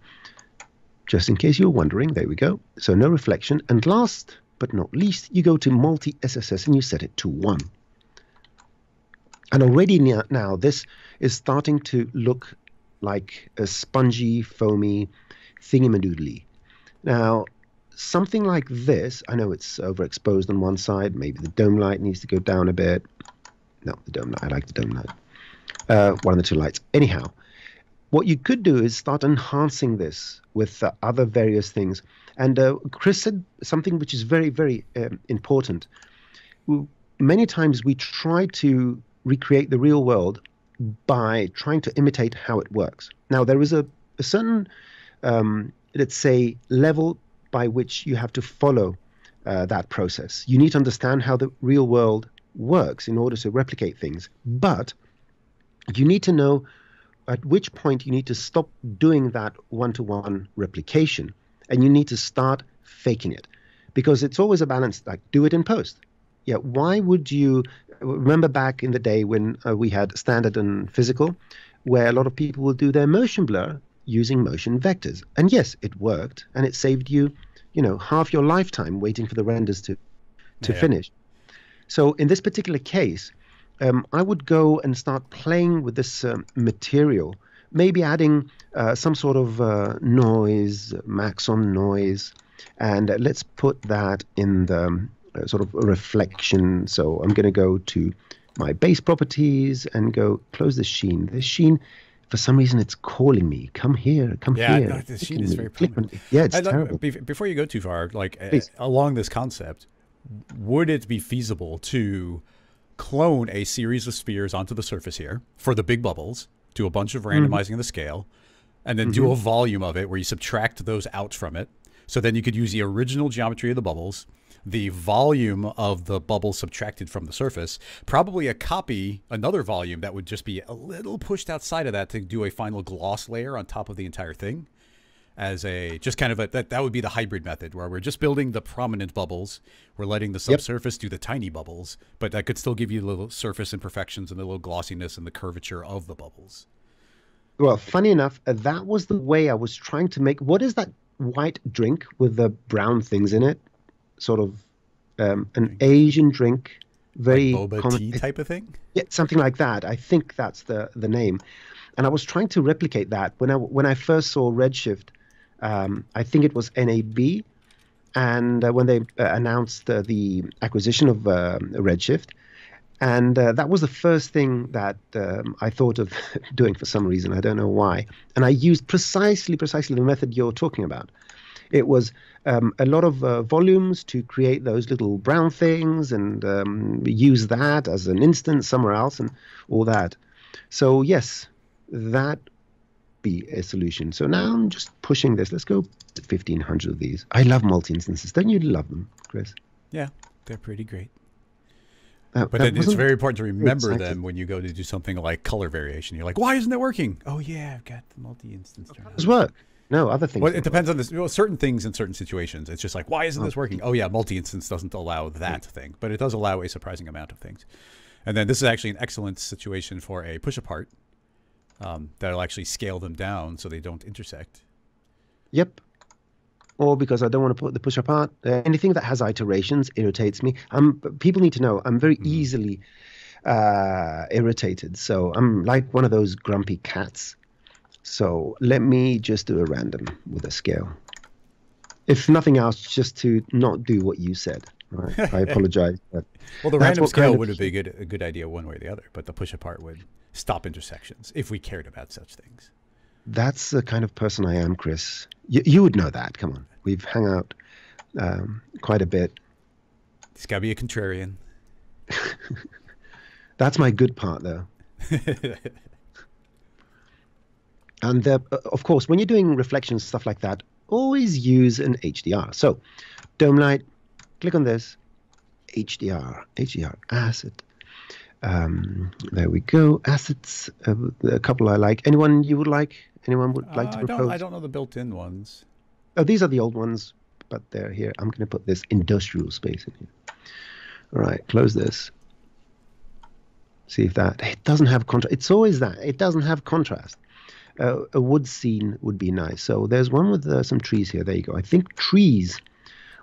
Just in case you're wondering, there we go. So no reflection. And last but not least, you go to multi-SSS and you set it to 1. And already now this is starting to look like a spongy, foamy thingamadoodly. Now, something like this, I know it's overexposed on one side. Maybe the dome light needs to go down a bit. No, the dome light. I like the dome light. One of the 2 lights. Anyhow, what you could do is start enhancing this with other various things. And Chris said something which is very, very important. Many times we try to recreate the real world by trying to imitate how it works. Now, there is a certain, let's say, level by which you have to follow that process. You need to understand how the real world works in order to replicate things. But you need to know at which point you need to stop doing that one-to-one replication, and you need to start faking it. Because it's always a balance, like do it in post. Yeah, why would you remember back in the day when we had standard and physical, where a lot of people will do their motion blur using motion vectors. And yes, it worked, and it saved you, half your lifetime waiting for the renders to finish. So in this particular case, I would go and start playing with this material, maybe adding some sort of noise, max on noise, and let's put that in the sort of reflection. So I'm going to go to my base properties and go close the sheen. The sheen, for some reason, it's calling me. Come here, come here. Yeah, no, the sheen is very prominent. Yeah, it's terrible. Before you go too far, along this concept, would it be feasible to clone a series of spheres onto the surface here for the big bubbles, do a bunch of randomizing of the scale, and then do a volume of it where you subtract those out from it? So then you could use the original geometry of the bubbles, the volume of the bubble subtracted from the surface, probably another volume that would just be a little pushed outside of that to do a final gloss layer on top of the entire thing. As just kind of that would be the hybrid method, where we're just building the prominent bubbles, we're letting the subsurface do the tiny bubbles, but that could still give you the little surface imperfections and the little glossiness and the curvature of the bubbles. Well, funny enough, that was the way I was trying to make. What is that white drink with the brown things in it? Sort of an Asian drink, very like boba tea type of thing. Yeah, something like that. I think that's the name. And I was trying to replicate that when I first saw Redshift. I think it was NAB, and when they announced the acquisition of Redshift, and that was the first thing that I thought of doing for some reason. I don't know why. And I used precisely the method you're talking about. It was a lot of volumes to create those little brown things, and use that as an instance somewhere else and all that. So yes, that be a solution. So now I'm just pushing this. Let's go 1,500 of these. I love multi-instances. Don't you love them, Chris? Yeah, they're pretty great. But then it's very important to remember them when you go to do something like color variation. You're like, why isn't it working? Oh yeah, I've got the multi-instance. Does work. No, other things. Well, it depends on this. Certain things in certain situations. It's just like, why isn't this working? Oh yeah, multi-instance doesn't allow that thing, but it does allow a surprising amount of things. And then this is actually an excellent situation for a push apart that'll actually scale them down so they don't intersect. Yep. Or because I don't want to put the push apart. Anything that has iterations irritates me. People need to know I'm very easily irritated. So I'm like one of those grumpy cats. So let me just do a random with a scale. If nothing else, just to not do what you said. Right? I apologize. But well, the random scale would be a good idea one way or the other, but the push apart would stop intersections if we cared about such things. That's the kind of person I am, Chris. You would know that. Come on. We've hung out quite a bit. He's got to be a contrarian. That's my good part, though. And of course, when you're doing reflections, stuff like that, always use an HDR. So, dome light, click on this, HDR asset. There we go. Assets, a couple I like. Anyone you would like? Anyone would like to propose? I don't know the built-in ones. Oh, these are the old ones, but they're here. I'm going to put this industrial space in here. All right, close this. See if that... It doesn't have contrast. It's always that. It doesn't have contrast. A wood scene would be nice. So there's one with some trees here. There you go. I think trees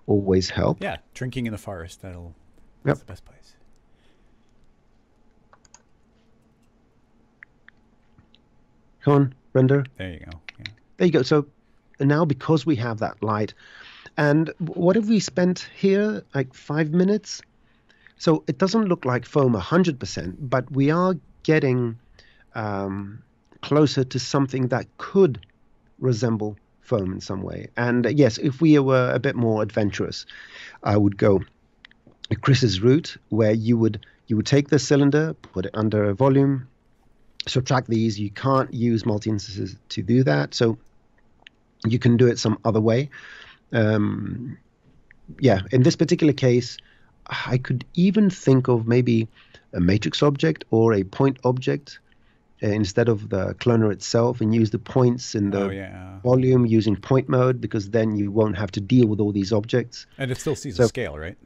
always help. Yeah, drinking in the forest. That's the best place. Come on, render. There you go. Yeah. There you go. So now because we have that light, and what have we spent here? Like 5 minutes? So it doesn't look like foam 100%, but we are getting closer to something that could resemble foam in some way. And yes, if we were a bit more adventurous, I would go Chris's route, where you would take the cylinder, put it under a volume, subtract these. You can't use multi-instances to do that, so you can do it some other way. Yeah, in this particular case, I could even think of maybe a matrix object or a point object instead of the cloner itself, and use the points in the volume using point mode, because then you won't have to deal with all these objects. And it still sees a scale, right?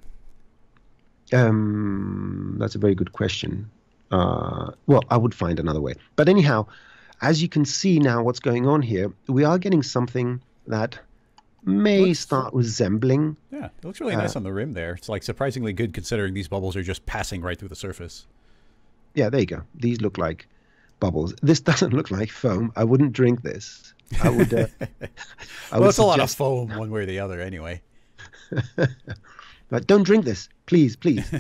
That's a very good question. Well, I would find another way. But anyhow, as you can see now what's going on here, we are getting something that may start resembling. Yeah, it looks really nice on the rim there. It's like surprisingly good considering these bubbles are just passing right through the surface. Yeah, there you go. These look like bubbles. This doesn't look like foam. I wouldn't drink this. I would. Well, it's a lot of foam one way or the other anyway. But don't drink this, please, please.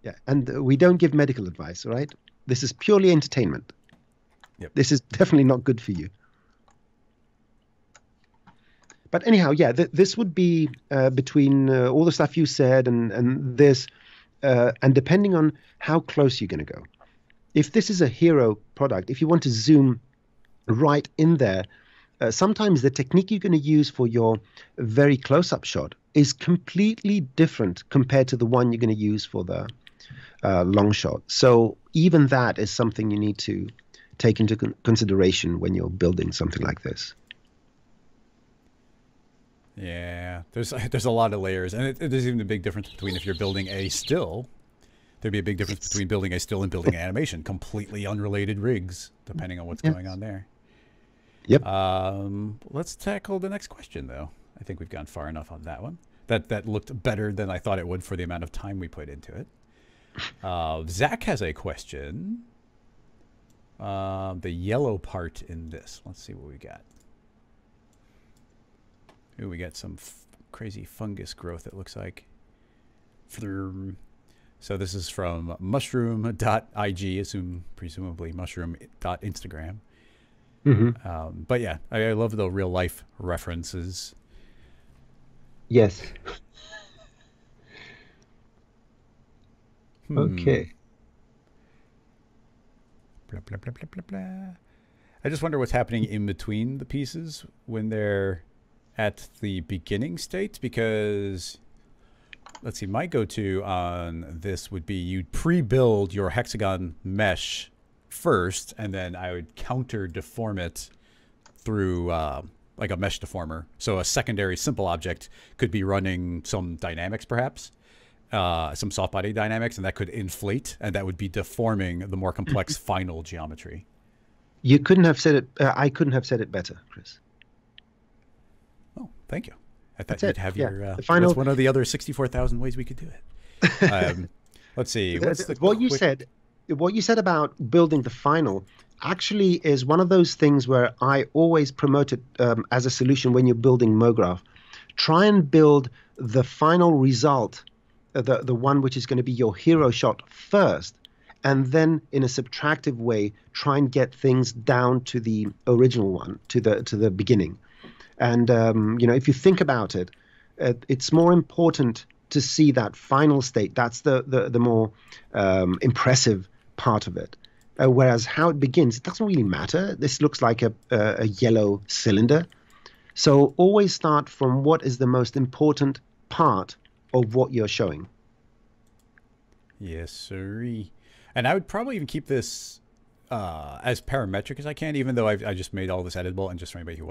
Yeah, and we don't give medical advice, all right? This is purely entertainment. Yep. This is definitely not good for you. But anyhow, yeah, this would be between all the stuff you said and this, and depending on how close you're going to go. If this is a hero product, if you want to zoom right in there, sometimes the technique you're going to use for your very close-up shot is completely different compared to the one you're going to use for the long shot. So even that is something you need to take into consideration when you're building something like this. Yeah, there's a lot of layers, and there's even a big difference between if you're building a still. There'd be a big difference between building a still and building an animation. Completely unrelated rigs, depending on what's going on there. Yep. Let's tackle the next question, though. I think we've gone far enough on that one. That looked better than I thought it would for the amount of time we put into it. Zach has a question. The yellow part in this. Let's see what we got. Ooh, we got some crazy fungus growth, it looks like. So this is from mushroom.ig, presumably mushroom.instagram. Mm-hmm. But yeah, I love the real life references. Yes. Okay. Blah, blah, blah, blah, blah, blah. I just wonder what's happening in between the pieces when they're at the beginning state, because let's see, my go-to on this would be you'd pre-build your hexagon mesh first, and then I would counter deform it through like a mesh deformer. So a secondary simple object could be running some dynamics perhaps, some soft body dynamics, and that could inflate, and that would be deforming the more complex final geometry. You couldn't have said it. I couldn't have said it better, Chris. Oh, thank you. I thought That's you'd it. have Yeah. your. The final. What's one of the other 64,000 ways we could do it? Let's see. What you said about building the final actually is one of those things where I always promote it as a solution when you're building mograph. Try and build the final result, the one which is going to be your hero shot first, and then in a subtractive way try and get things down to the original one, to the beginning. And if you think about it, it's more important to see that final state. That's the more impressive part of it. Whereas how it begins, it doesn't really matter. This looks like a yellow cylinder. So always start from what is the most important part of what you're showing. Yes, sirree. And I would probably even keep this as parametric as I can, even though I just made all this editable. And just for anybody who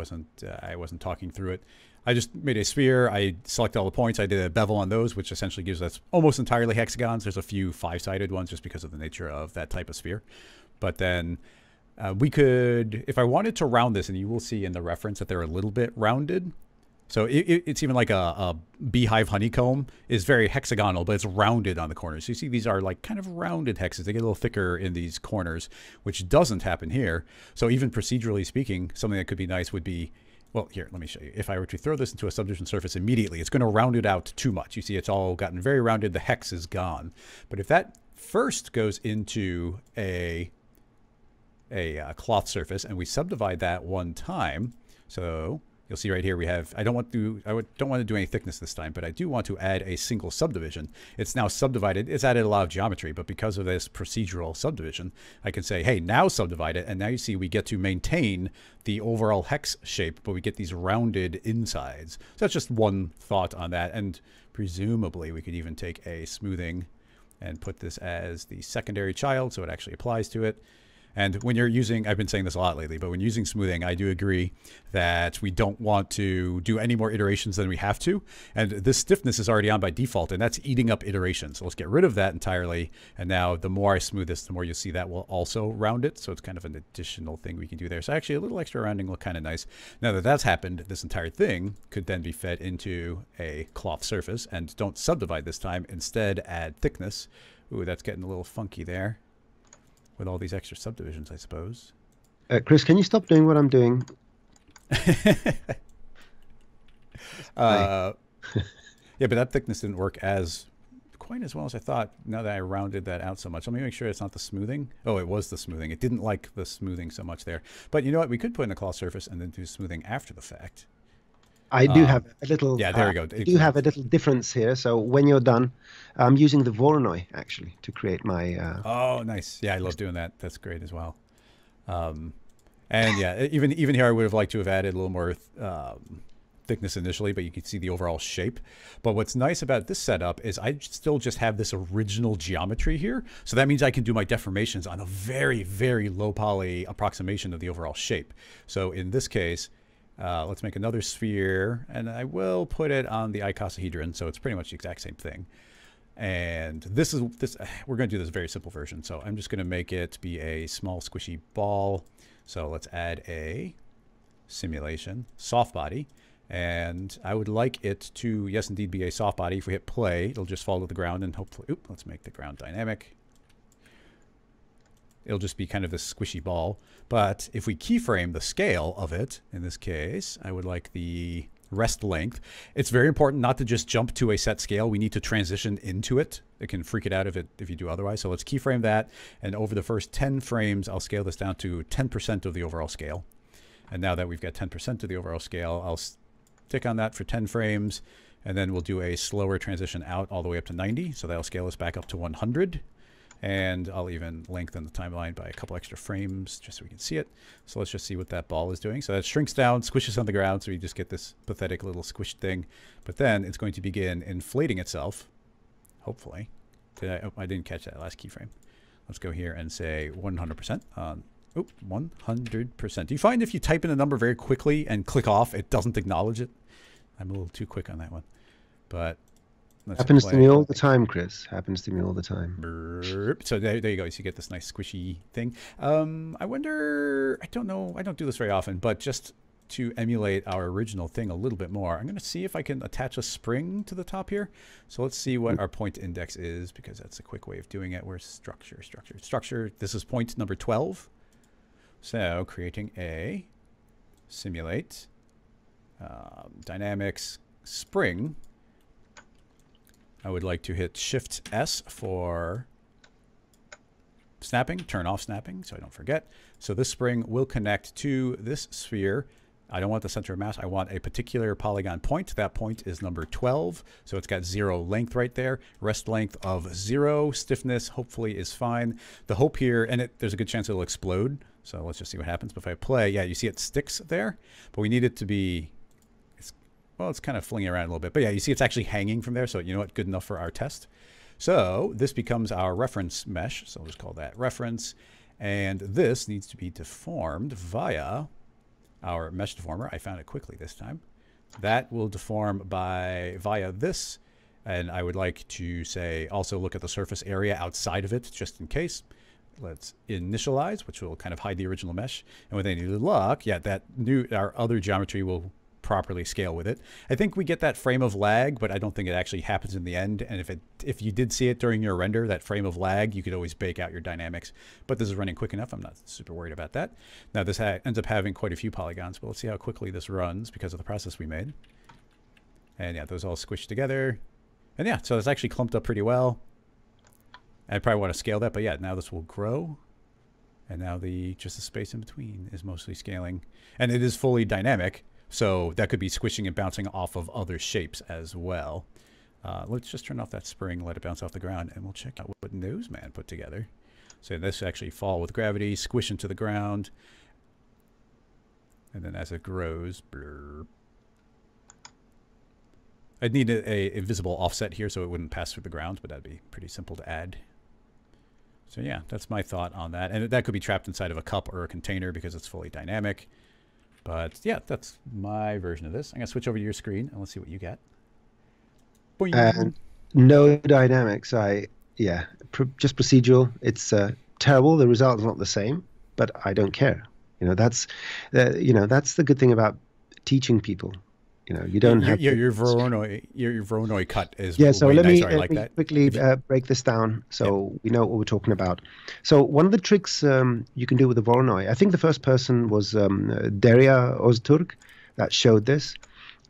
I wasn't talking through it, I just made a sphere. I selected all the points. I did a bevel on those, which essentially gives us almost entirely hexagons. There's a few 5-sided ones just because of the nature of that type of sphere. But then we could, if I wanted to round this, and you will see in the reference that they're a little bit rounded. So it's even like a beehive honeycomb is very hexagonal, but it's rounded on the corners. So you see these are like kind of rounded hexes. They get a little thicker in these corners, which doesn't happen here. So even procedurally speaking, something that could be nice would be, well, here, let me show you. If I were to throw this into a subdivision surface immediately, it's going to round it out too much. You see it's all gotten very rounded. The hex is gone. But if that first goes into a cloth surface and we subdivide that one time, so you'll see right here we have, I don't want to do any thickness this time, but I do want to add a single subdivision. It's now subdivided. It's added a lot of geometry, but because of this procedural subdivision, I can say, hey, now subdivide it. And now you see we get to maintain the overall hex shape, but we get these rounded insides. So that's just one thought on that. And presumably we could even take a smoothing and put this as the secondary child, so it actually applies to it. And when you're using, I've been saying this a lot lately, but when using smoothing, I do agree that we don't want to do any more iterations than we have to. And this stiffness is already on by default, and that's eating up iterations. So let's get rid of that entirely. And now the more I smooth this, the more you'll see that will also round it. So it's kind of an additional thing we can do there. So actually a little extra rounding will kind of nice. Now that that's happened, this entire thing could then be fed into a cloth surface. And don't subdivide this time. Instead, add thickness. Ooh, that's getting a little funky there. With all these extra subdivisions, I suppose. Chris, can you stop doing what I'm doing? Yeah, but that thickness didn't work quite as well as I thought now that I rounded that out so much. Let me make sure it's not the smoothing. Oh, it was the smoothing. It didn't like the smoothing so much there. But you know what? We could put in a cloth surface and then do smoothing after the fact. I do have a little. Yeah, there we go. I do have a little difference here. So when you're done, I'm using the Voronoi actually to create my. Oh, nice. Yeah, I love doing that. That's great as well. And yeah, even here, I would have liked to have added a little more thickness initially, but you can see the overall shape. But what's nice about this setup is I still just have this original geometry here. So that means I can do my deformations on a very, very low poly approximation of the overall shape. So in this case. Let's make another sphere, and I will put it on the icosahedron, so it's pretty much the exact same thing. And we're going to do this very simple version, so I'm just going to make it be a small squishy ball. So let's add a simulation soft body, and I would like it to, yes, indeed, be a soft body. If we hit play, it'll just fall to the ground, and hopefully, let's make the ground dynamic. It'll just be kind of this squishy ball. But if we keyframe the scale of it, in this case, I would like the rest length. It's very important not to just jump to a set scale. We need to transition into it. It can freak it out if you do otherwise. So let's keyframe that. And over the first 10 frames, I'll scale this down to 10% of the overall scale. And now that we've got 10% of the overall scale, I'll stick on that for 10 frames. And then we'll do a slower transition out all the way up to 90. So that'll scale us back up to 100. And I'll even lengthen the timeline by a couple extra frames just so we can see it. So let's just see what that ball is doing. So that shrinks down, squishes on the ground, so you just get this pathetic little squished thing. But then it's going to begin inflating itself, hopefully. I didn't catch that last keyframe. Let's go here and say 100% on, 100%. Do you find if you type in a number very quickly and click off, it doesn't acknowledge it? I'm a little too quick on that one. But Let's Happens play. to me all the time, Chris. Happens to me all the time. Burp. So there you go. So you get this nice squishy thing. I wonder, I don't know, I don't do this very often, but just to emulate our original thing a little bit more, I'm going to see if I can attach a spring to the top here. So let's see what our point index is, because that's a quick way of doing it. Where's structure? This is point number 12. So creating a simulate dynamics spring. I would like to hit Shift S for snapping, turn off snapping so I don't forget. So this spring will connect to this sphere. I don't want the center of mass. I want a particular polygon point. That point is number 12. So it's got 0 length right there. Rest length of 0. Stiffness hopefully is fine. The hope here, and there's a good chance it'll explode. So let's just see what happens. But if I play, yeah, you see it sticks there. But we need it to be, well, it's kind of flinging around a little bit. But yeah, you see it's actually hanging from there. So you know what? Good enough for our test. So this becomes our reference mesh. So we'll just call that reference. And this needs to be deformed via our mesh deformer. I found it quickly this time. That will deform via this. And I would like to say also look at the surface area outside of it just in case. Let's initialize, which will kind of hide the original mesh. And with any luck, yeah, our other geometry will properly scale with it. I think we get that frame of lag, but I don't think it actually happens in the end. And if you did see it during your render, that frame of lag, you could always bake out your dynamics. But this is running quick enough. I'm not super worried about that. Now this ends up having quite a few polygons, but let's see how quickly this runs because of the process we made. And yeah, those all squished together. And yeah, so it's actually clumped up pretty well. I probably want to scale that, but yeah, now this will grow. And now just the space in between is mostly scaling. And it is fully dynamic. So that could be squishing and bouncing off of other shapes as well. Let's just turn off that spring, let it bounce off the ground, and we'll check out what Noseman put together. So this actually fall with gravity, squish into the ground. And then as it grows, blurb. I'd need a visible offset here so it wouldn't pass through the ground, but that'd be pretty simple to add. So yeah, that's my thought on that. And that could be trapped inside of a cup or a container because it's fully dynamic. But yeah, that's my version of this. I'm going to switch over to your screen and let's see what you got. And no dynamics. Just procedural. It's terrible. The result is not the same, but I don't care. That's the good thing about teaching people. You don't have your Voronoi cut is so way let me, nicer. I like that. Quickly break this down so we know what we're talking about. So one of the tricks you can do with the Voronoi, I think the first person was Derya Ozturk that showed this,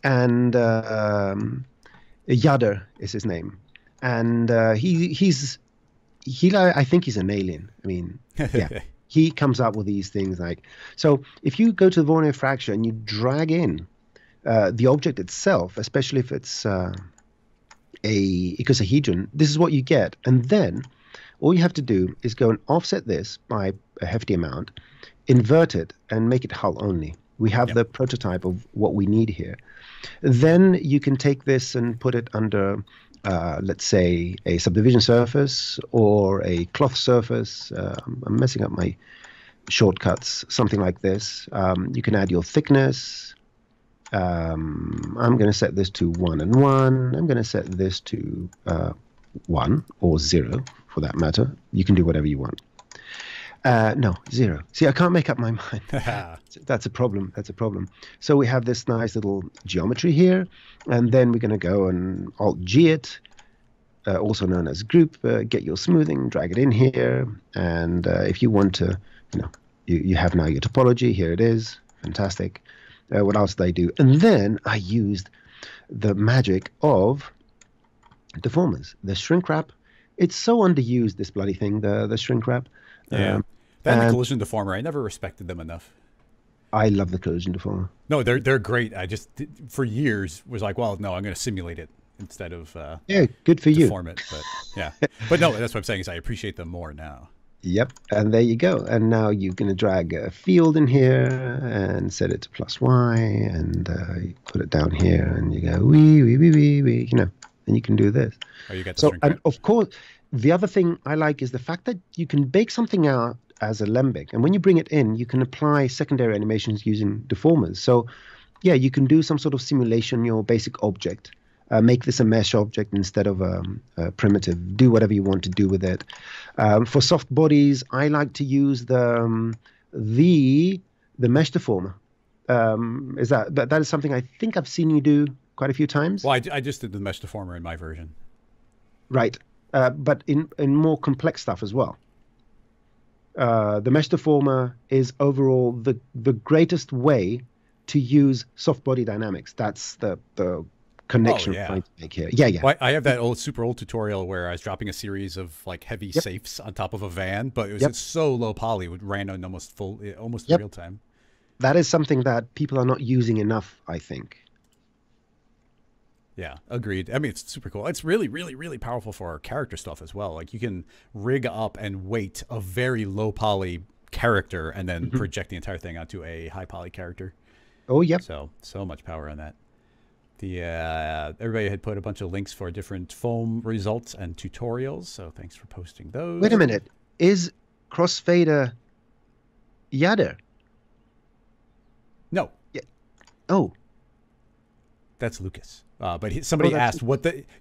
and Yader is his name, and I think he's an alien. I mean, yeah. He comes up with these things so if you go to the Voronoi fracture and you drag in the object itself, especially if it's a icosahedron, this is what you get. And then all you have to do is go and offset this by a hefty amount, invert it, and make it hull only. We have the prototype of what we need here. Then you can take this and put it under, let's say, a subdivision surface or a cloth surface. I'm messing up my shortcuts, something like this. You can add your thickness. I'm going to set this to 1 and 1. I'm going to set this to 1 or 0 for that matter. You can do whatever you want. No, 0. See, I can't make up my mind. That's a problem. That's a problem. So we have this nice little geometry here, and then we're going to go and Alt-G it, also known as group, get your smoothing, drag it in here, and if you want to, you have now your topology. Here it is. Fantastic. What else did I do? And then I used the magic of deformers, the shrink wrap. It's so underused, this bloody thing, the shrink wrap. Yeah. And the collision deformer. I never respected them enough. I love the collision deformer. No, they're great. I just, for years, was like, well, no, I'm going to simulate it instead of good for you. Deform it. But yeah. But no, that's what I'm saying is I appreciate them more now. Yep, and there you go. And now you're going to drag a field in here and set it to +y, and you put it down here, and you go wee, and you can do this. Oh, you got the and of course, the other thing I like is the fact that you can bake something out as a lembic, and when you bring it in, you can apply secondary animations using deformers. So, yeah, you can do some sort of simulation, your basic object, make this a mesh object instead of a primitive. Do whatever you want to do with it. For soft bodies, I like to use the Mesh Deformer. That is something I think I've seen you do quite a few times. Well, I just did the Mesh Deformer in my version. Right, but in more complex stuff as well. The Mesh Deformer is overall the greatest way to use soft body dynamics. That's the connection I'm trying to make here. Yeah. Well, I have that super old tutorial where I was dropping a series of like heavy safes on top of a van, but it was just so low poly, it ran on almost real time. That is something that people are not using enough, I think. Yeah, agreed. I mean, it's super cool. It's really, really, really powerful for our character stuff as well. Like you can rig up and weight a very low poly character and then project the entire thing onto a high poly character. Oh, yep. So much power on that. Everybody had put a bunch of links for different foam results and tutorials, so thanks for posting those. Wait a minute. Is Crossfader Yadder? No. Yeah. Oh. That's Lucas. But somebody asked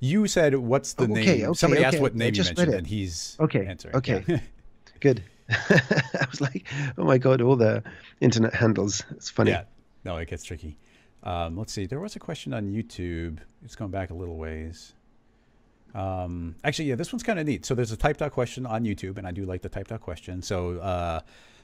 you said what's the name. Somebody asked what name you mentioned, and he's answering. Okay. Yeah. Good. I was like, oh my God, all the internet handles. It's funny. Yeah. No, it gets tricky. Let's see. There was a question on YouTube. It's going back a little ways. Actually, yeah, this one's kind of neat. So there's a typed out question on YouTube, and I do like the typed out question. So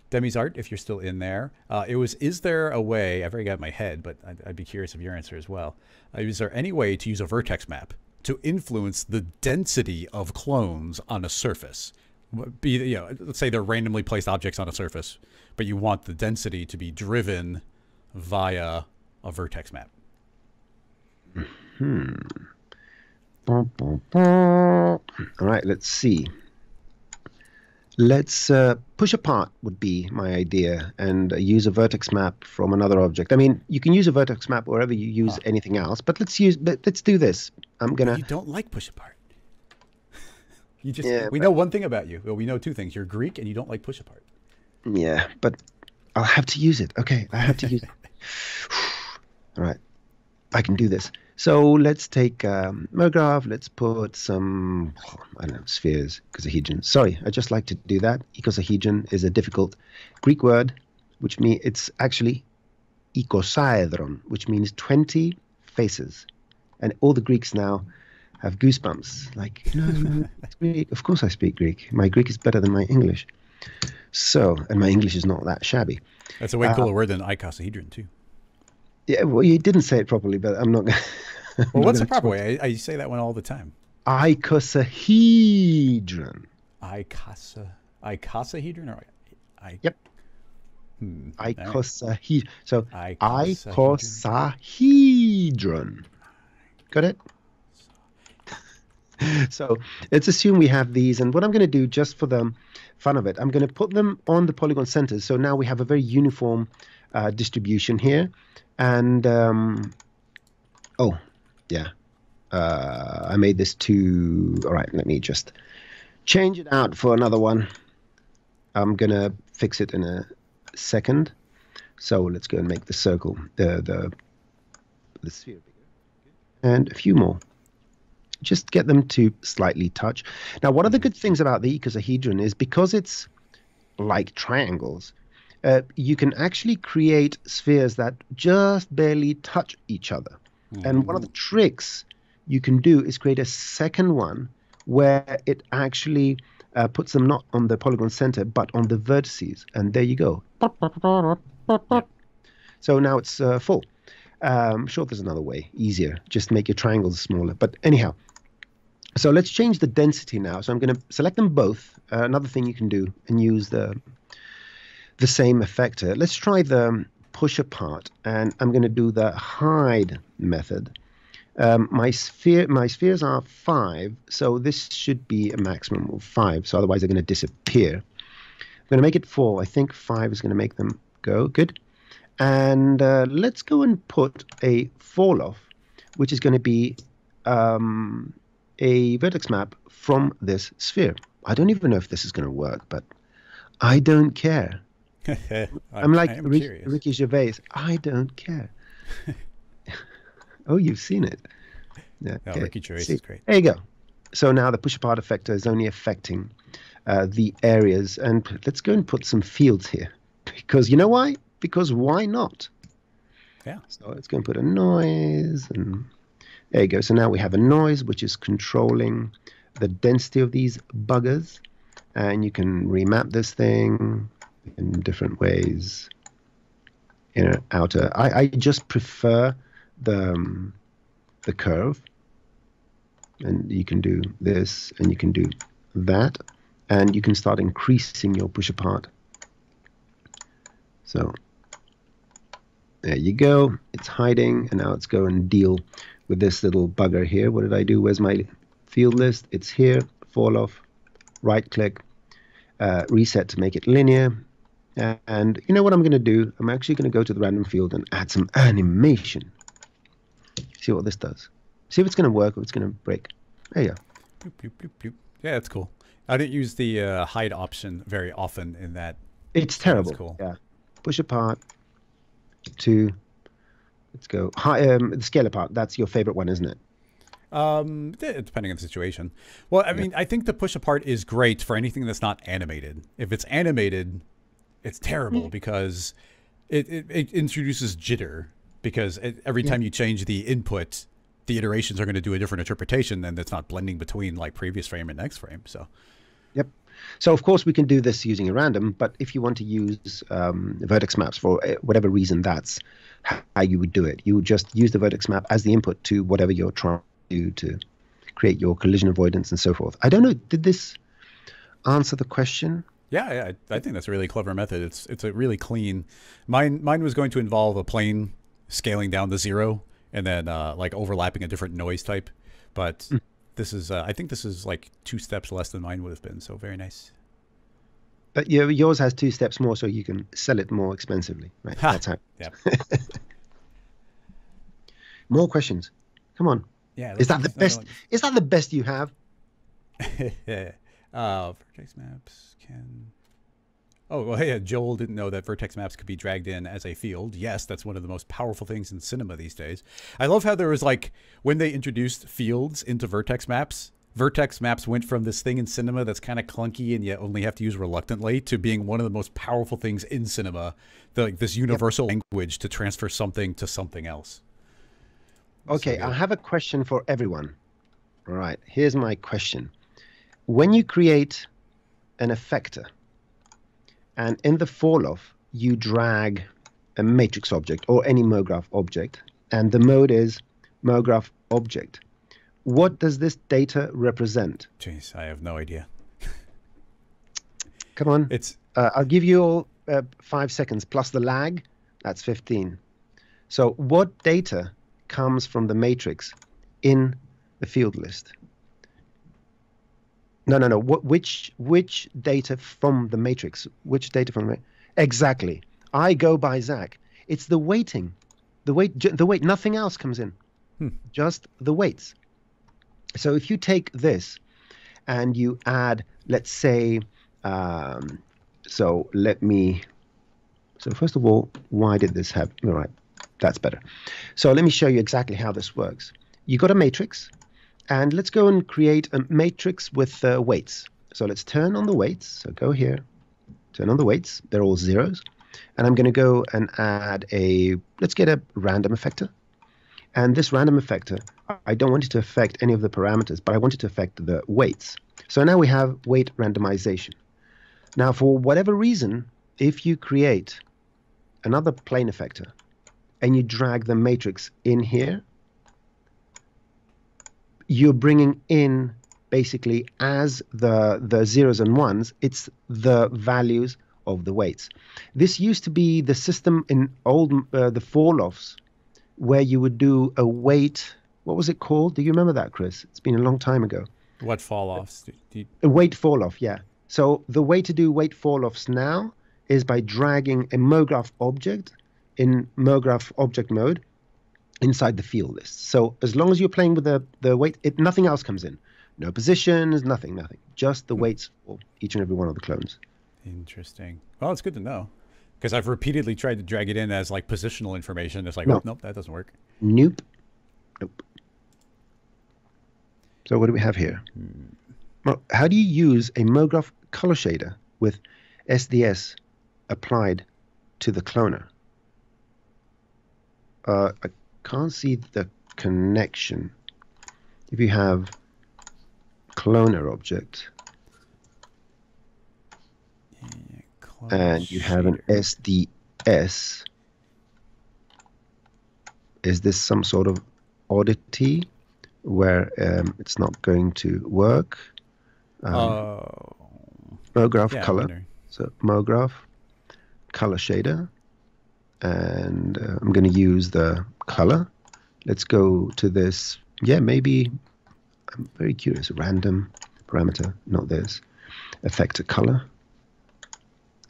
Demi's Art, if you're still in there, it was, is there a way, I've already got it in my head, but I'd be curious of your answer as well. Is there any way to use a vertex map to influence the density of clones on a surface? Let's say they're randomly placed objects on a surface, but you want the density to be driven via a vertex map. All right, let's see. Let's push apart would be my idea and use a vertex map from another object. I mean, you can use a vertex map wherever you use anything else, but let's do this. You don't like push apart. We know one thing about you. Well, we know two things. You're Greek and you don't like push apart. Yeah, but I'll have to use it. Okay, I have to use it. All right, I can do this. So let's take mograph. Let's put some, I don't know, spheres, icosahedron. Sorry, I just like to do that. Icosahedron is a difficult Greek word, which means it's actually ikosaedron, which means 20 faces. And all the Greeks now have goosebumps. Like, no, it's Greek. Of course I speak Greek. My Greek is better than my English. So, and my English is not that shabby. That's a way cooler word than icosahedron, too. Yeah, well, you didn't say it properly, but I'm not going to... Well, what's the proper way? I say that one all the time. Icosahedron. Icosahedron? Or Yep. Icosahedron. So, icosahedron. Got it? So, let's assume we have these. And what I'm going to do, just for the fun of it, I'm going to put them on the polygon centers. So now we have a very uniform distribution here. And, I made this all right, let me just change it out for another one. I'm going to fix it in a second. So let's go and make the circle, the sphere bigger. And a few more. Just get them to slightly touch. Now, one of the good things about the icosahedron is because it's like triangles, you can actually create spheres that just barely touch each other. And one of the tricks you can do is create a second one where it actually puts them not on the polygon center, but on the vertices. And there you go. So now it's full. I'm sure there's another way, easier. Just make your triangles smaller. But anyhow, so let's change the density now. So I'm going to select them both. Another thing you can do and use the same effector. Let's try the push apart, and I'm going to do the hide method. My spheres are 5, so this should be a maximum of 5. So otherwise they're going to disappear. I'm going to make it 4. I think 5 is going to make them go. Good. And let's go and put a fall off, which is going to be a vertex map from this sphere. I don't even know if this is going to work, but I don't care. I'm like Ricky Gervais. I don't care. Oh, you've seen it. Yeah. No, Okay. Ricky Gervais See, is great. there you go. So now the push apart effector is only affecting the areas. And let's go and put some fields here. Because you know why? Because why not? Yeah. So let's go and put a noise. And there you go. So now we have a noise which is controlling the density of these buggers. And you can remap this thing in different ways. Outer. I just prefer the curve. And you can do this, and you can do that, and you can start increasing your push apart. So there you go. It's hiding, and now let's go and deal with this little bugger here. What did I do? Where's my field list? It's here. Fall off. Right click. Reset to make it linear. And you know what I'm going to do? I'm actually going to go to the random field and add some animation. See what this does. See if it's going to work or it's going to break. There you go. Bloop, bloop, bloop, bloop. Yeah, that's cool. I didn't use the hide option very often in that. It's terrible. Cool. Yeah. Push apart to, let's go. The scale apart. That's your favorite one, isn't it? Depending on the situation. Well, I mean, I think the push apart is great for anything that's not animated. If it's animated, it's terrible because it introduces jitter. Because every time you change the input, the iterations are going to do a different interpretation, and it's not blending between like previous frame and next frame. So, yep. So of course we can do this using a random, but if you want to use vertex maps for whatever reason, that's how you would do it. You would just use the vertex map as the input to whatever you're trying to do to create your collision avoidance and so forth. I don't know. Did this answer the question? Yeah, I think that's a really clever method. It's a really clean. Mine was going to involve a plane scaling down to 0 and then like overlapping a different noise type, but this is I think this is like 2 steps less than mine would have been, so very nice. But yours has 2 steps more, so you can sell it more expensively, right? That's how. Yeah. More questions. Come on. Yeah. Is that the best? Is that the best you have? Yeah. Vertex maps can. Oh, well, hey, Joel didn't know that vertex maps could be dragged in as a field. Yes, that's one of the most powerful things in cinema these days. I love how there was like, when they introduced fields into vertex maps went from this thing in cinema that's kind of clunky and yet only have to use reluctantly to being one of the most powerful things in cinema, this universal language to transfer something to something else. Okay, so I have a question for everyone. All right, here's my question. When you create an effector, and in the fall-off, you drag a matrix object or any mograph object, and the mode is mograph object. What does this data represent? Jeez, I have no idea. Come on. I'll give you all 5 seconds plus the lag. That's 15. So what data comes from the matrix in the field list? No. Which data from the matrix? Which data from the exactly? I go by Zach. It's the weighting, the weight. Nothing else comes in, just the weights. So if you take this and you add, let's say, so first of all, why did this happen? All right, that's better. So let me show you exactly how this works. You got a matrix. And let's go and create a matrix with weights. So let's turn on the weights. So go here, turn on the weights. They're all zeros. And I'm going to go and add let's get a random effector. And this random effector, I don't want it to affect any of the parameters, but I want it to affect the weights. So now we have weight randomization. Now, for whatever reason, if you create another plane effector and you drag the matrix in here, you're bringing in basically as the zeros and ones, it's the values of the weights. This used to be the system in old the fall-offs where you would do a weight. What was it called? Do you remember that, Chris? It's been a long time ago. What fall-offs? A weight fall-off, yeah. So the way to do weight fall-offs now is by dragging a mograph object in mograph object mode inside the field list. So as long as you're playing with the weight, nothing else comes in. No positions, nothing. Just the weights for each and every one of the clones. Interesting. Well, it's good to know. Because I've repeatedly tried to drag it in as like positional information. It's like, oh, nope, that doesn't work. Nope. So what do we have here? Well, how do you use a mograph color shader with SDS applied to the cloner? I can't see the connection. If you have cloner object and you have an SDS, is this some sort of oddity where it's not going to work? Mograph color. So mograph color shader, and I'm going to use the color. Let's go to this. Yeah, maybe. I'm very curious. Random parameter, not this. Effector color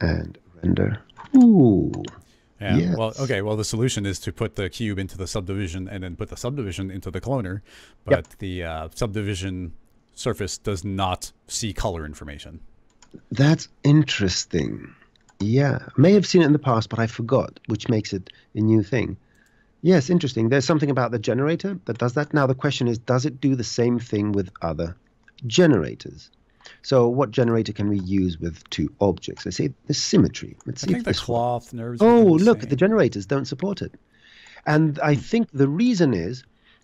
and render. Ooh. Yeah. Yes. Well, okay. Well, the solution is to put the cube into the subdivision and then put the subdivision into the cloner, but the subdivision surface does not see color information. That's interesting. Yeah, may have seen it in the past, but I forgot, which makes it a new thing. Yes, interesting. There's something about the generator that does that. Now the question is, does it do the same thing with other generators? So what generator can we use with two objects? Let's say the symmetry. Let's see if the cloth nerves. Oh, look, the generators don't support it. And I think the reason is,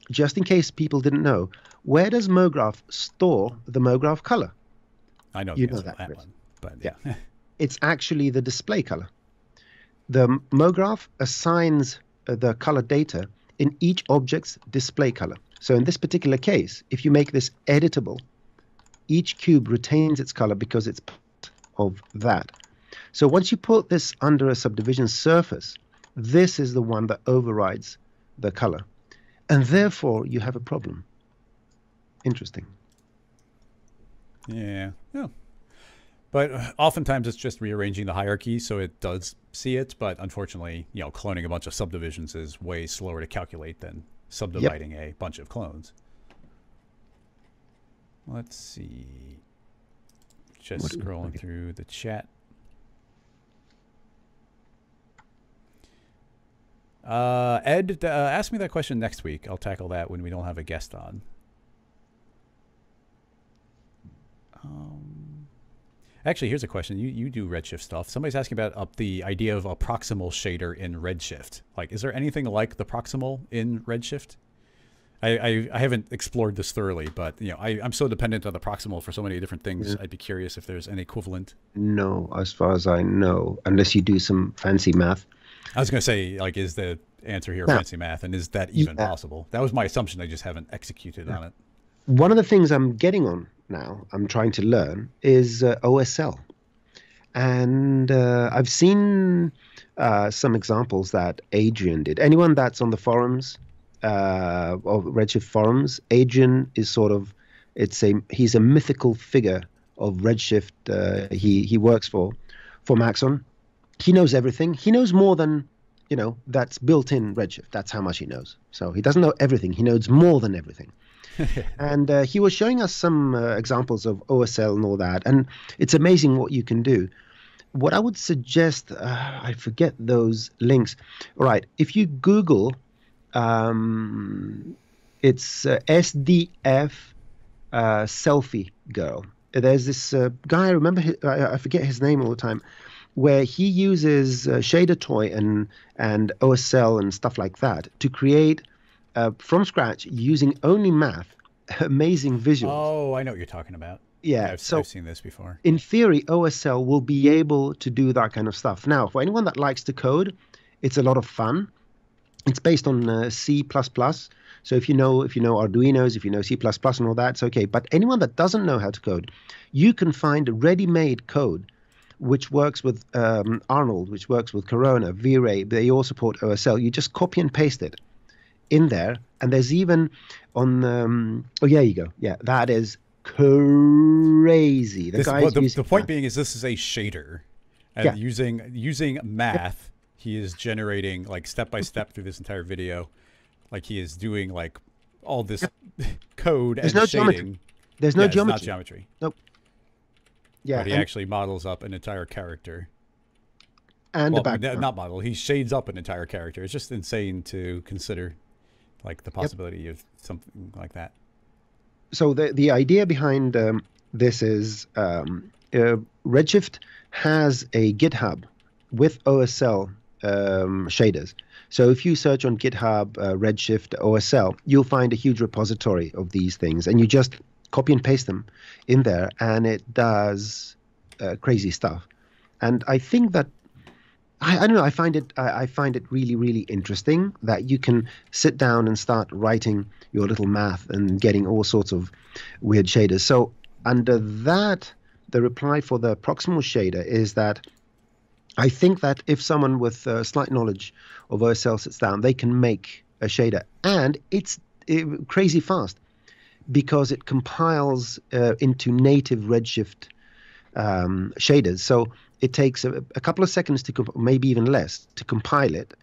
just in case people didn't know, where does mograph store the mograph color? I know you know that one, but yeah. It's actually the display color. The mograph assigns the color data in each object's display color. So in this particular case, if you make this editable, each cube retains its color because it's part of that. So once you put this under a subdivision surface, this is the one that overrides the color. And therefore, you have a problem. Interesting. Yeah. Yeah. But oftentimes it's just rearranging the hierarchy so it does see it. But unfortunately, you know, cloning a bunch of subdivisions is way slower to calculate than subdividing a bunch of clones. Let's see. Just scrolling through the chat. Ed, ask me that question next week. I'll tackle that when we don't have a guest on. Actually, here's a question. You do Redshift stuff. Somebody's asking about the idea of a proximal shader in Redshift. Like, is there anything like the proximal in Redshift? I haven't explored this thoroughly, but you know, I'm so dependent on the proximal for so many different things. I'd be curious if there's an equivalent. No, as far as I know, unless you do some fancy math. I was going to say, like, is the answer here fancy math, and is that even possible? That was my assumption. I just haven't executed on it. One of the things I'm getting on now, I'm trying to learn, is OSL. And I've seen some examples that Adrian did. Anyone that's on the forums, of Redshift forums, Adrian is sort of, he's a mythical figure of Redshift. He works for Maxon. He knows everything. He knows more than, you know, that's built in Redshift. That's how much he knows. So he doesn't know everything. He knows more than everything. And he was showing us some examples of OSL and all that. And it's amazing what you can do. What I would suggest, I forget those links. All right, if you Google, it's SDF selfie girl. There's this guy, I remember, I forget his name all the time, where he uses Shader Toy and OSL and stuff like that to create from scratch using only math, amazing visuals. Oh, I know what you're talking about. Yeah, I've seen this before. In theory, OSL will be able to do that kind of stuff. Now, for anyone that likes to code, it's a lot of fun. It's based on C++. So if you know Arduinos, if you know C++ and all that, it's okay. But anyone that doesn't know how to code, you can find ready-made code which works with Arnold, which works with Corona, V-Ray. They all support OSL. You just copy and paste it in there. And there's even on, oh, yeah, you go. Yeah, that is crazy. The point being is this is a shader. And using math, he is generating, like, step-by-step through this entire video. Like, he is doing, like, all this code and shading. Geometry. There's no geometry. It's not geometry. Nope. Yeah, but he actually models up an entire character. And the background. Not model. He shades up an entire character. It's just insane to consider, like, the possibility of something like that. So the idea behind this is Redshift has a GitHub with OSL shaders. So if you search on GitHub Redshift OSL, you'll find a huge repository of these things, and you just copy and paste them in there, and it does crazy stuff. And I think that I don't know. I find it really, really interesting that you can sit down and start writing your little math and getting all sorts of weird shaders. So under that, the reply for the proximal shader is that I think that if someone with slight knowledge of OSL sits down, they can make a shader, and it's crazy fast because it compiles into native Redshift shaders. So it takes a couple of seconds to maybe even less to compile it,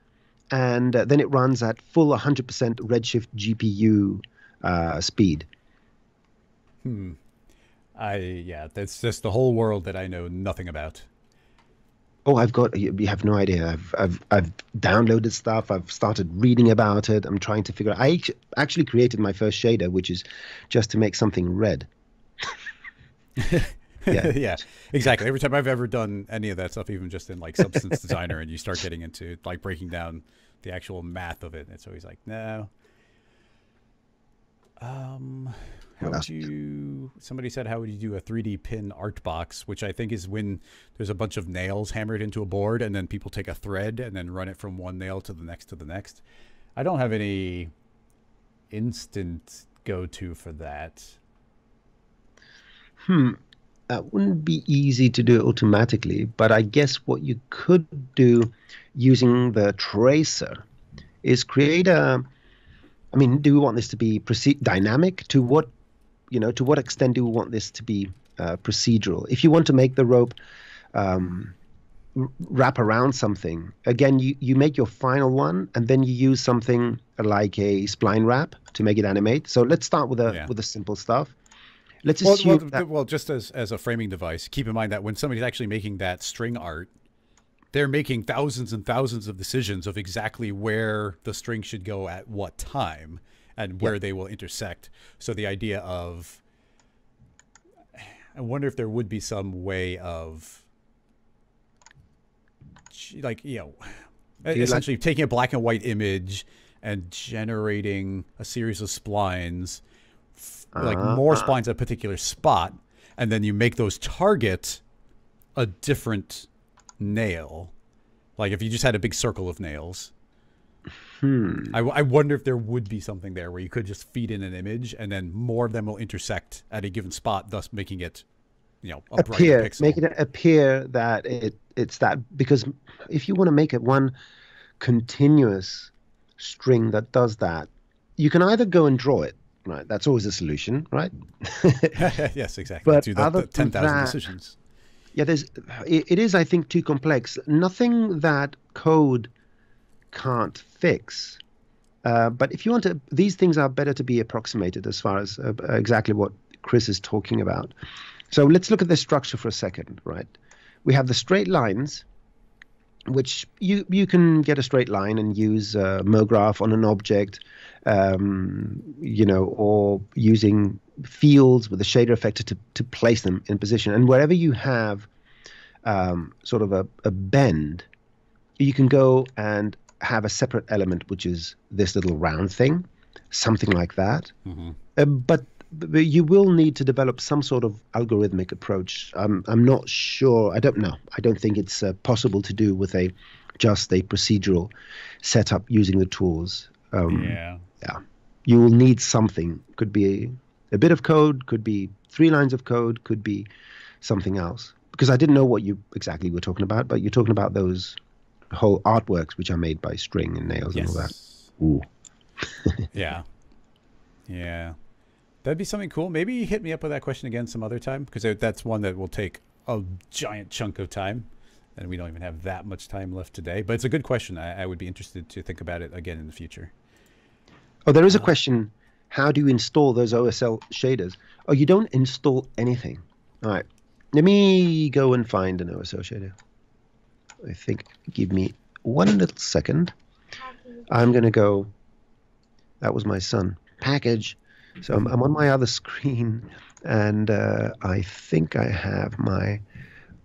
and then it runs at full 100% Redshift GPU speed. Yeah, that's just the whole world that I know nothing about. Oh, you have no idea. I've downloaded stuff. I've started reading about it. I'm trying to figure out. I actually created my first shader, which is just to make something red. Yeah. Yeah, exactly. Every time I've ever done any of that stuff, even just in like Substance Designer, and you start getting into like breaking down the actual math of it, it's always like, no. How would you? Somebody said, how would you do a 3D pin art box? Which I think is when there's a bunch of nails hammered into a board, and then people take a thread and then run it from one nail to the next to the next. I don't have any instant go-to for that. That wouldn't be easy to do automatically, but I guess what you could do using the tracer is create a. I mean, do we want this to be dynamic? To what extent do we want this to be procedural? If you want to make the rope wrap around something, again, you make your final one, and then you use something like a spline wrap to make it animate. So let's start with the simple stuff. Let's assume well, just as a framing device, keep in mind that when somebody's actually making that string art, they're making thousands and thousands of decisions of exactly where the string should go at what time and where they will intersect. So the idea of, I wonder if there would be some way of, like, essentially taking a black and white image and generating a series of splines, like more splines at a particular spot, and then you make those target a different nail. Like if you just had a big circle of nails. I wonder if there would be something there where you could just feed in an image, and then more of them will intersect at a given spot, thus making it, a brighter pixel. Make it appear that it's that, because if you want to make it one continuous string that does that, you can either go and draw it. Right, that's always a solution, right? Yes, exactly. But do the 10,000 decisions. Yeah, it is, I think, too complex. Nothing that code can't fix. But if you want to, these things are better to be approximated as far as exactly what Chris is talking about. So let's look at the structure for a second, right? We have the straight lines, which you can get a straight line and use mograph on an object, or using fields with a shader effector to place them in position. And wherever you have sort of a bend, you can go and have a separate element, which is this little round thing, something like that. But you will need to develop some sort of algorithmic approach. I'm not sure. I don't know. I don't think it's possible to do with just a procedural setup using the tools. Yeah. You will need something. Could be a bit of code, could be 3 lines of code, could be something else. Because I didn't know what you exactly were talking about, but you're talking about those whole artworks which are made by string and nails and all that. Ooh. Yeah. That'd be something cool. Maybe hit me up with that question again some other time, because that's one that will take a giant chunk of time, and we don't even have that much time left today. But it's a good question. I would be interested to think about it again in the future. Oh, there is a question. How do you install those OSL shaders? Oh, you don't install anything. All right. Let me go and find an OSL shader. I think, give me one little second. I'm going to go. That was my son. Package. So I'm on my other screen, and I think I have my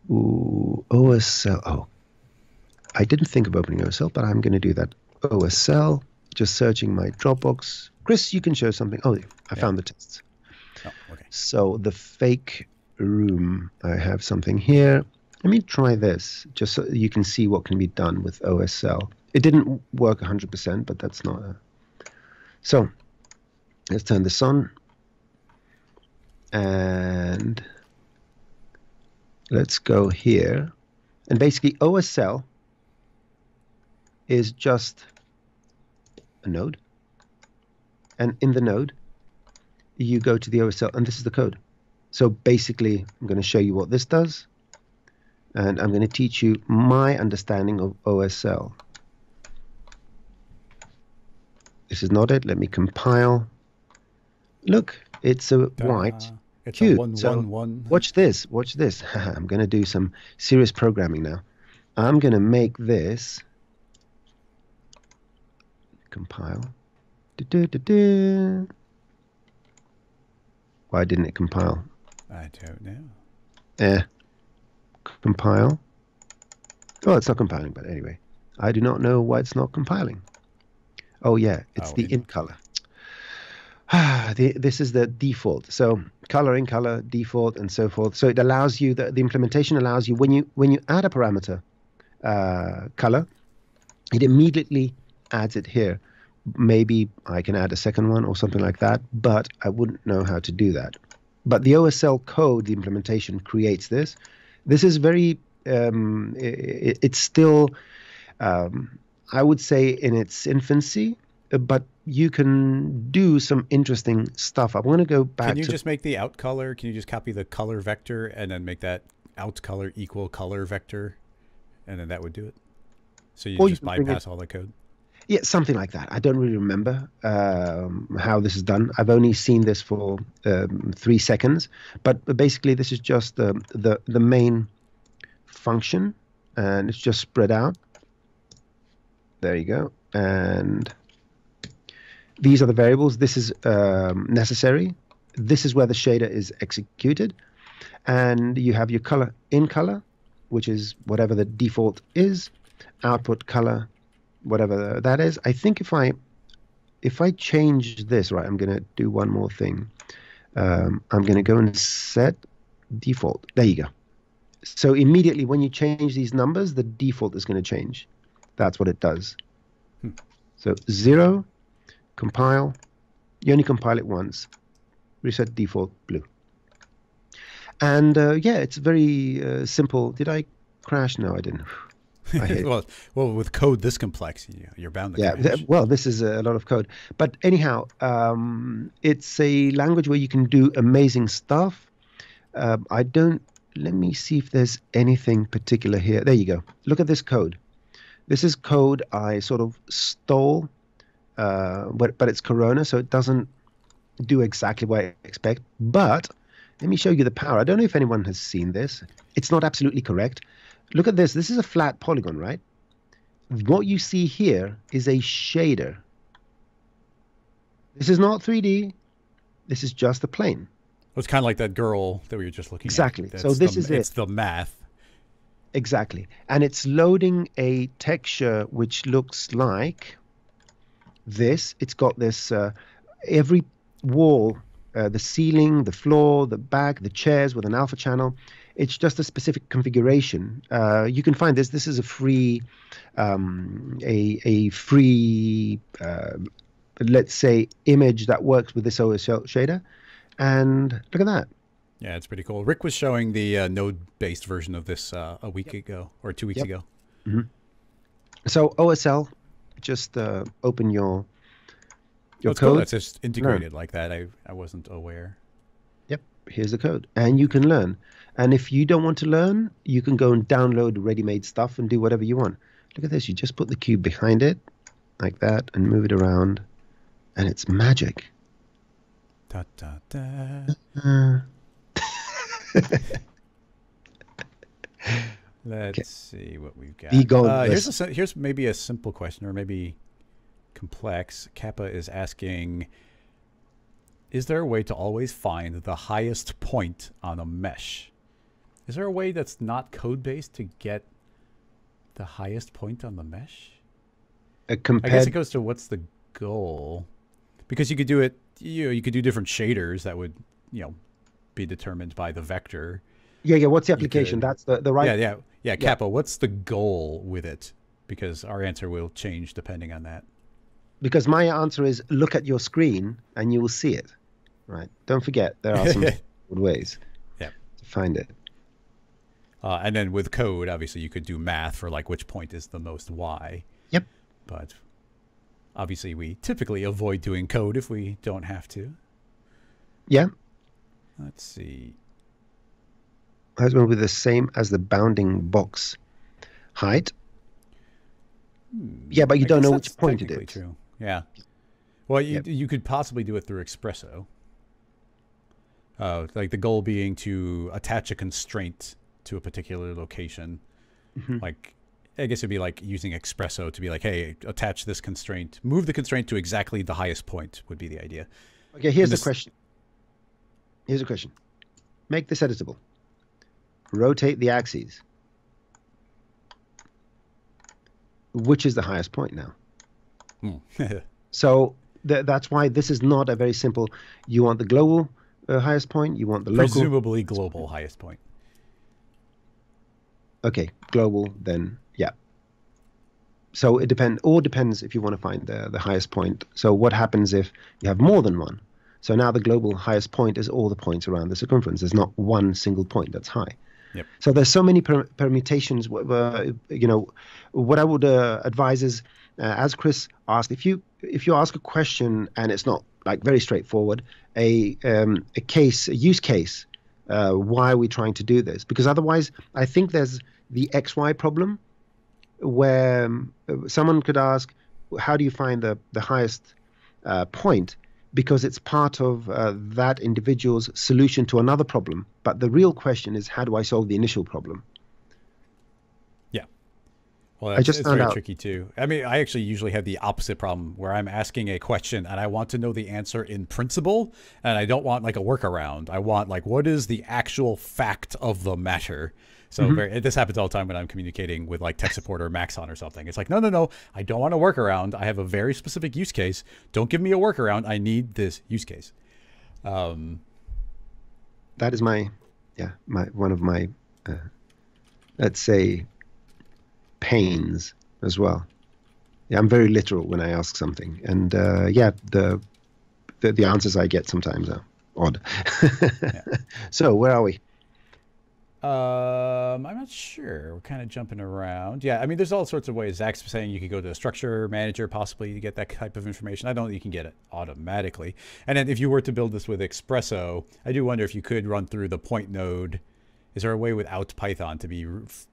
OSL. Oh, I didn't think of opening OSL, but I'm going to do that. OSL, just searching my Dropbox. Chris, you can show something. Oh, I found the tests. Oh, okay. So the fake room, I have something here. Let me try this, just so you can see what can be done with OSL. It didn't work 100%, but that's not a... So let's turn this on. And let's go here. And basically OSL is just a node. And in the node, you go to the OSL, and this is the code. So basically, I'm going to show you what this does. And I'm going to teach you my understanding of OSL. This is not it. Let me compile. Look, it's a white cube. Watch this. Watch this. I'm going to do some serious programming now. I'm going to make this compile. Why didn't it compile? I don't know. Compile. Oh, it's not compiling, but anyway. I do not know why it's not compiling. Oh, yeah, it's the in color. This is the default. So color, in color, default, and so forth. So it allows you, the implementation allows you, when you add a parameter, color, it immediately adds it here. Maybe I can add a second one or something like that, but I wouldn't know how to do that. But the OSL code, the implementation, creates this. This is very, it's still, I would say, in its infancy, but you can do some interesting stuff. I want to go back to... Can you just make the out color? Can you just copy the color vector and then make that out color equal color vector? And then that would do it? So you just bypass all the code? Yeah, something like that. I don't really remember how this is done. I've only seen this for 3 seconds, but basically this is just the main function, and it's just spread out. There you go. And these are the variables. This is necessary. This is where the shader is executed, and you have your color in color, which is whatever the default is, output color, whatever that is. I think if I change this, right, I'm going to do one more thing. I'm going to go and set default. There you go. So immediately when you change these numbers, the default is going to change. That's what it does. So 0, compile. You only compile it once. Reset default, blue. And yeah, it's very simple. Did I crash? No, I didn't. well, with code this complex, you're bound to crash. Well, this is a lot of code. But anyhow, it's a language where you can do amazing stuff. Let me see if there's anything particular here. There you go. Look at this code. This is code I sort of stole, but it's Corona, so it doesn't do exactly what I expect. But let me show you the power. I don't know if anyone has seen this. It's not absolutely correct. Look at this. This is a flat polygon, right? What you see here is a shader. This is not 3D. This is just a plane. Well, it's kind of like that girl that we were just looking at. Exactly. So this is it. It's the math. Exactly. And it's loading a texture which looks like this. It's got this, every wall, the ceiling, the floor, the back, the chairs with an alpha channel. It's just a specific configuration. You can find this. This is a free, free, let's say, image that works with this OSL shader. And look at that. Yeah, it's pretty cool. Rick was showing the node-based version of this a week ago or 2 weeks ago. Mm-hmm. So OSL, just open your code. Cool. That's just integrated like that. I wasn't aware. Yep, here's the code. And you can learn. And if you don't want to learn, you can go and download ready-made stuff and do whatever you want. Look at this. You just put the cube behind it like that and move it around. And it's magic. Da, da, da. Let's see what we've got. Here's maybe a simple question, or maybe complex. Kappa is asking, is there a way to always find the highest point on a mesh? Is there a way that's not code-based to get the highest point on the mesh? I guess it goes to what's the goal, because you could do it. You could do different shaders that would be determined by the vector. Yeah. What's the application? That's the right. Yeah. Capo, what's the goal with it? Because our answer will change depending on that. Because my answer is look at your screen and you will see it. Right. Don't forget there are some ways to find it. And then with code, obviously, you could do math for like which point is the most y. Yep. But obviously, we typically avoid doing code if we don't have to. Yeah. Let's see. Has one with the same as the bounding box height. Yeah, but you don't know which point it is. True. Yeah. Well, you could possibly do it through Expresso. Like the goal being to attach a constraint to a particular location. Like, I guess it'd be like using Expresso to be like, hey, attach this constraint, move the constraint to exactly the highest point would be the idea. Okay, here's the question. Here's a question. Make this editable. Rotate the axes. Which is the highest point now? So that's why this is not a very simple. You want the global highest point. You want the local. Presumably global highest point. Okay, global then, yeah. So it depends if you want to find the highest point. So what happens if you have more than one? So now the global highest point is all the points around the circumference. There's not one single point that's high. Yep. So there's so many permutations. What I would advise is, as Chris asked, if you ask a question and it's not like very straightforward, a use case. Why are we trying to do this? Because otherwise, I think there's the XY problem, where someone could ask, how do you find the highest point? Because it's part of that individual's solution to another problem. But the real question is, how do I solve the initial problem? Yeah. Well, it's very tricky too. I mean, I actually usually have the opposite problem where I'm asking a question and I want to know the answer in principle, and I don't want like a workaround. I want like, what is the actual fact of the matter? So this happens all the time when I'm communicating with like tech support or Maxon or something. It's like, no, I don't want a workaround. I have a very specific use case. Don't give me a workaround. I need this use case. That is one of my, let's say, pains as well. Yeah, I'm very literal when I ask something, and the answers I get sometimes are odd. So where are we? I'm not sure. We're kind of jumping around. Yeah, I mean, there's all sorts of ways. Zach's saying you could go to a structure manager possibly to get that type of information. I don't think you can get it automatically. And then if you were to build this with Expresso, I do wonder if you could run through the point node. Is there a way without Python to be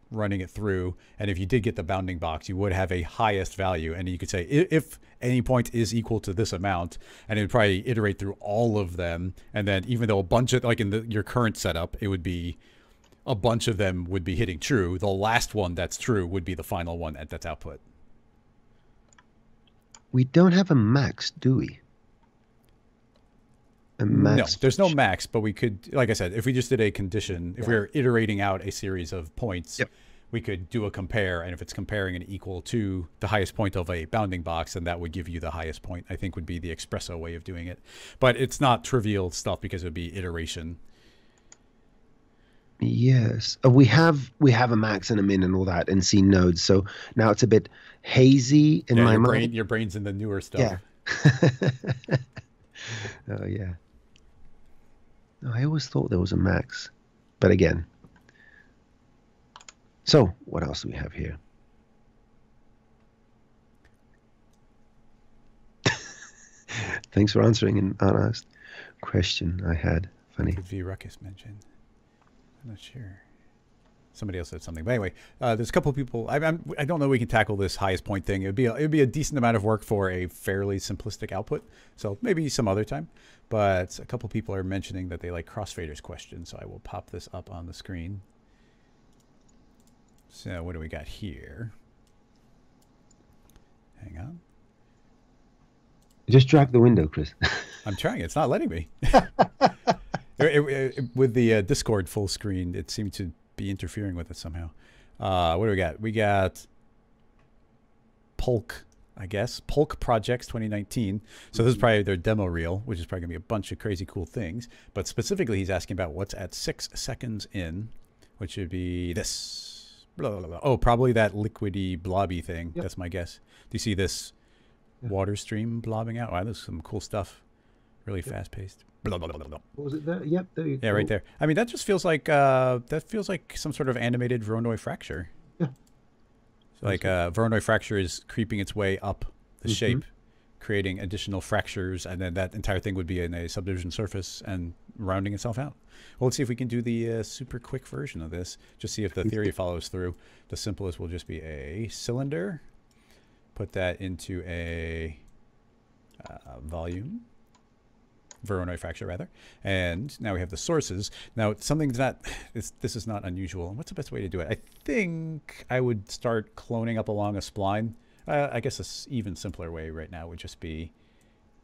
running it through? And if you did get the bounding box, you would have a highest value. And you could say, if any point is equal to this amount, and it would probably iterate through all of them. And then even though a bunch of, like in your current setup, it would be a bunch of them would be hitting true. The last one that's true would be the final one that's output. We don't have a max, do we? No, there's no max, but we could, like I said, if we just did a condition, if we were iterating out a series of points, we could do a compare. And if it's comparing an equal to the highest point of a bounding box, then that would give you the highest point, I think would be the Expresso way of doing it. But it's not trivial stuff because it would be iteration. Yes, we have a max and a min and all that, and C nodes. So now it's a bit hazy in my mind. Your brain's in the newer stuff. Yeah. Oh yeah. No, I always thought there was a max, but again. So what else do we have here? Thanks for answering an unasked question I had. Funny. V Ruckus mentioned. I'm not sure. Somebody else said something. But anyway, there's a couple of people. I don't know. We can tackle this highest point thing. It'd be a decent amount of work for a fairly simplistic output. So maybe some other time. But a couple of people are mentioning that they like crossfaders questions. So I will pop this up on the screen. So what do we got here? Hang on. Just drag the window, Chris. I'm trying. It's not letting me. With the Discord full screen, it seemed to be interfering with it somehow. What do we got? We got Polk, I guess. Polk Projects 2019. So this is probably their demo reel, which is probably going to be a bunch of crazy cool things. But specifically, he's asking about what's at 6 seconds in, which would be this. Blah, blah, blah. Oh, probably that liquidy, blobby thing. Yep. That's my guess. Do you see this water stream blobbing out? Wow, there's some cool stuff. Really fast-paced. Blah, blah, blah, blah. What was it there? Yep, there you go. Yeah, right there. I mean, that just feels like some sort of animated Voronoi fracture. Yeah. So like Voronoi fracture is creeping its way up the shape, creating additional fractures, and then that entire thing would be in a subdivision surface and rounding itself out. Well, let's see if we can do the super quick version of this. Just see if the theory follows through. The simplest will just be a cylinder. Put that into a volume. Voronoi fracture, rather. And now we have the sources. Now, something that this is not unusual. What's the best way to do it? I think I would start cloning up along a spline. I guess an even simpler way right now would just be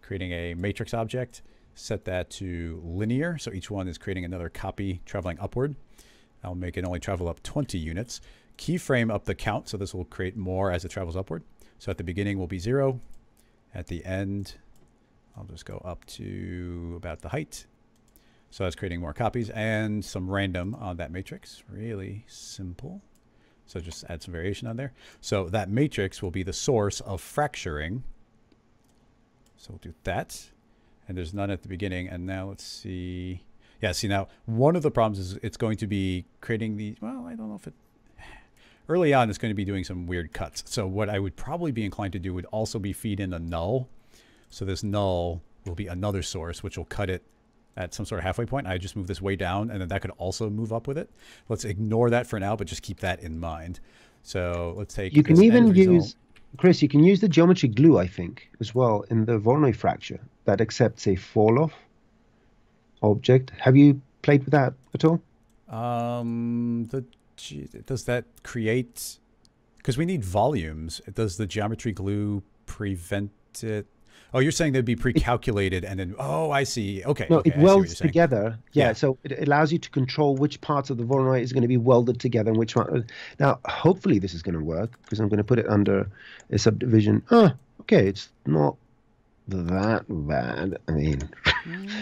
creating a matrix object, set that to linear. So each one is creating another copy traveling upward. I'll make it only travel up 20 units. Keyframe up the count, so this will create more as it travels upward. So at the beginning will be 0. At the end, I'll just go up to about the height. So that's creating more copies and some random on that matrix. Really simple. So just add some variation on there. So that matrix will be the source of fracturing. So we'll do that. And there's none at the beginning. And now let's see. Yeah, see now, one of the problems is it's going to be creating the, well, I don't know if it, early on it's going to be doing some weird cuts. So what I would probably be inclined to do would also be feed in a null. So this null will be another source, which will cut it at some sort of halfway point. I just move this way down, and then that could also move up with it. Let's ignore that for now, but just keep that in mind. So let's take. You can even use, Chris, you can use the geometry glue, I think, as well in the Voronoi fracture that accepts a fall-off object. Have you played with that at all? Does that create? Because we need volumes. Does the geometry glue prevent it? Oh, you're saying they'd be pre-calculated and then, oh, I see. Okay. No, okay, it welds together. Yeah, so it allows you to control which parts of the Voronoi is going to be welded together and which one. Now, hopefully this is going to work because I'm going to put it under a subdivision. Oh, okay, it's not that bad. I mean,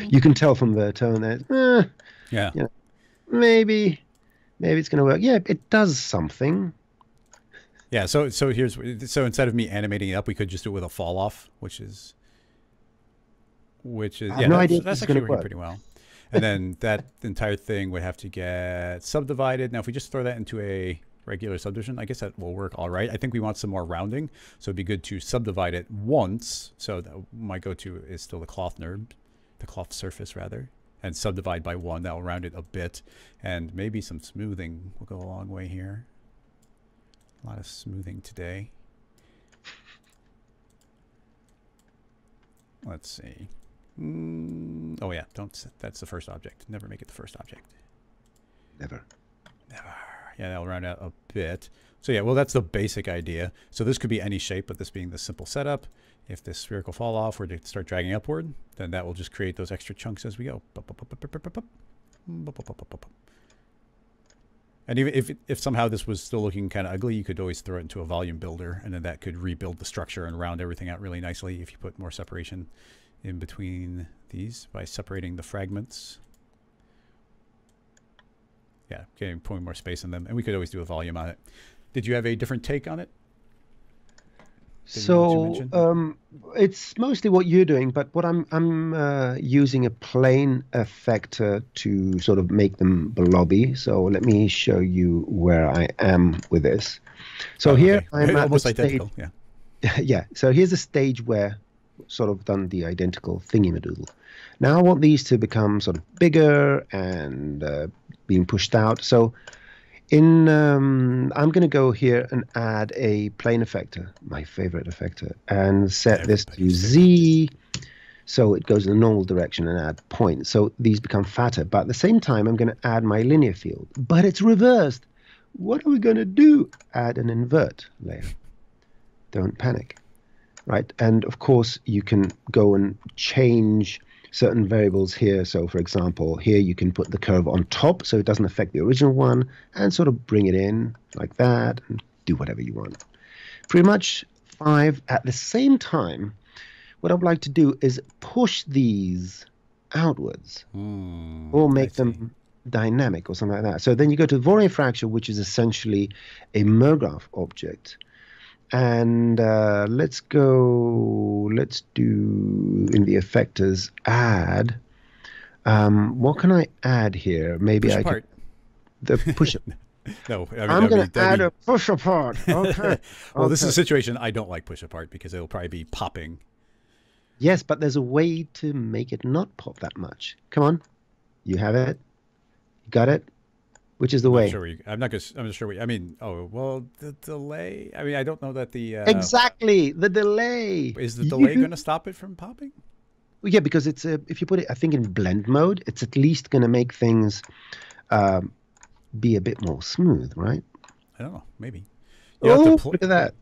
you can tell from the tone that, yeah, you know, maybe it's going to work. Yeah, it does something. Yeah, so instead of me animating it up, we could just do it with a fall off, which is yeah, no idea that's actually working pretty well. And then that entire thing would have to get subdivided. Now, if we just throw that into a regular subdivision, I guess that will work all right. I think we want some more rounding, so it'd be good to subdivide it once. So my go-to is still the cloth surface rather, and subdivide by 1. That will round it a bit, and maybe some smoothing will go a long way here. A lot of smoothing today. Let's see. Oh yeah, that's the first object. Never make it the first object. Never. Yeah, that'll round out a bit. So yeah, well, that's the basic idea. So this could be any shape, but this being the simple setup. If this spherical fall off were to start dragging upward, then that will just create those extra chunks as we go. And even if somehow this was still looking kind of ugly, you could always throw it into a volume builder, and then that could rebuild the structure and round everything out really nicely if you put more separation in between these by separating the fragments. Yeah, putting more space in them, and we could always do a volume on it. Did you have a different take on it? So it's mostly what you're doing, but what I'm using a plane effector to sort of make them blobby. So let me show you where I am with this. So here I'm almost identical. Yeah. Yeah. So here's the stage where sort of done the identical thingy-madoodle. Now I want these to become sort of bigger and being pushed out. So I'm going to go here and add a plane effector, my favorite effector, and set this to Z, so it goes in the normal direction, and add points. So these become fatter. But at the same time, I'm going to add my linear field. But it's reversed. What are we going to do? Add an invert layer. Don't panic. Right? And of course, you can go and change certain variables here. So for example, here you can put the curve on top so it doesn't affect the original one, and sort of bring it in like that and do whatever you want. Pretty much 5. At the same time, what I'd like to do is push these outwards or make them dynamic or something like that. So then you go to Fourier fracture, which is essentially a mograph object. And let's do in the effectors add. What can I add here? Maybe push I apart. The push up. No, I mean, I'm going to add a push apart. Okay. Well, this is a situation I don't like push apart because it'll probably be popping. Yes, but there's a way to make it not pop that much. Come on, you have it. You got it. Which is the way? I'm not sure. I mean, oh well, the delay. I mean, I don't know that the exactly the delay. Is the delay going to stop it from popping? Well, yeah, because it's if you put it, I think in blend mode, it's at least going to make things be a bit more smooth, right? I don't know. Maybe. Oh, look at that.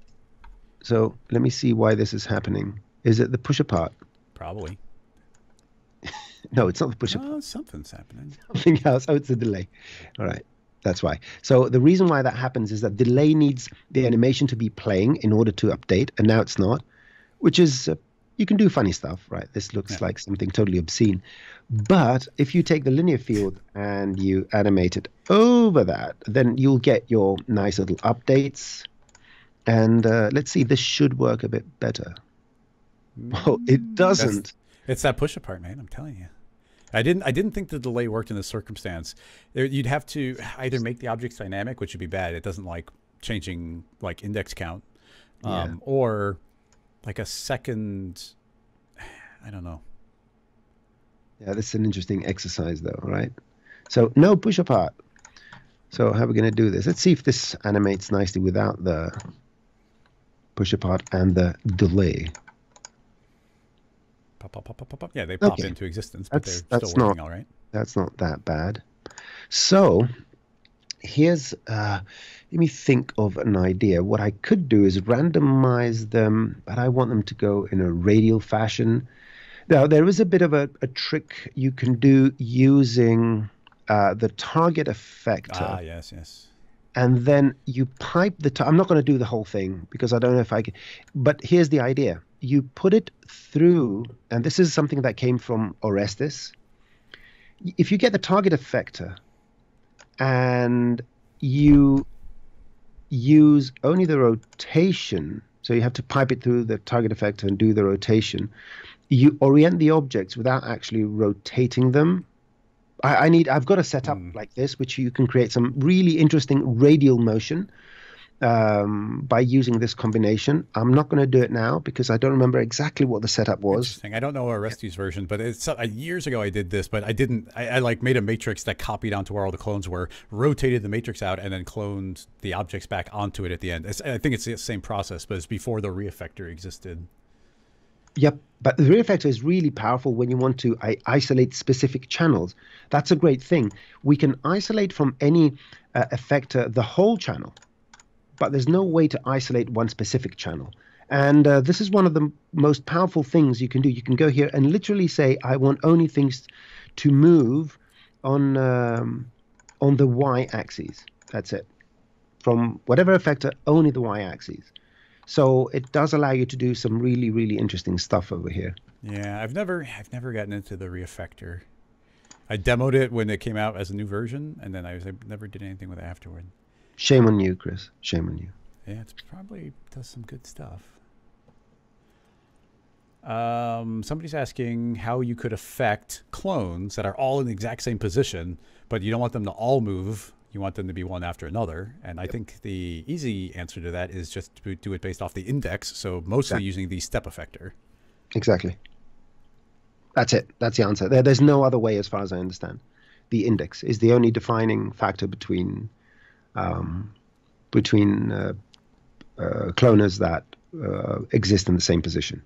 So let me see why this is happening. Is it the push apart? Probably. No, it's not the push apart. Oh, something's happening. Something else. Oh, it's the delay. All right. That's why. So the reason why that happens is that delay needs the animation to be playing in order to update, and now it's not, which is, you can do funny stuff, right? This looks like something totally obscene. But if you take the linear field and you animate it over that, then you'll get your nice little updates. And let's see, this should work a bit better. Oh, it doesn't. It's that push apart, man. I'm telling you. I didn't think the delay worked in this circumstance. You'd have to either make the objects dynamic, which would be bad. It doesn't like changing like index count, or like a second. I don't know. Yeah, this is an interesting exercise, though, right? So no push apart. So how are we going to do this? Let's see if this animates nicely without the push apart and the delay. Pop, pop, pop, pop, pop, pop. Yeah, they pop into existence, but they're still working all right. That's not that bad. So here's, let me think of an idea. What I could do is randomize them, but I want them to go in a radial fashion. Now, there is a bit of a trick you can do using the target effector. Ah, yes, yes. And then you pipe the I'm not going to do the whole thing because I don't know if I can. But here's the idea. You put it through, and this is something that came from Orestes. If you get the target effector and you use only the rotation, so you have to pipe it through the target effector and do the rotation, you orient the objects without actually rotating them. I've got a setup like this, which you can create some really interesting radial motion by using this combination. I'm not going to do it now because I don't remember exactly what the setup was. I don't know Orestes' version, but it's years ago I did this, but I didn't. I like made a matrix that copied onto where all the clones were, rotated the matrix out, and then cloned the objects back onto it at the end. I think it's the same process, but it's before the re-effector existed. Yep, but the re-effector is really powerful when you want to isolate specific channels. That's a great thing. We can isolate from any effector the whole channel, but there's no way to isolate one specific channel. And this is one of the most powerful things you can do. You can go here and literally say, I want only things to move on the y-axis. That's it. From whatever effector, only the y-axis. So it does allow you to do some really, really interesting stuff over here. Yeah, I've never gotten into the re-effector. I demoed it when it came out as a new version, and then I never did anything with it afterward. Shame on you, Chris. Shame on you. Yeah, it probably does some good stuff. Somebody's asking how you could affect clones that are all in the exact same position, but you don't want them to all move. You want them to be one after another. And I think the easy answer to that is just to do it based off the index. So mostly using the step effector. Exactly. That's it. That's the answer. There's no other way as far as I understand. The index is the only defining factor between cloners that exist in the same position.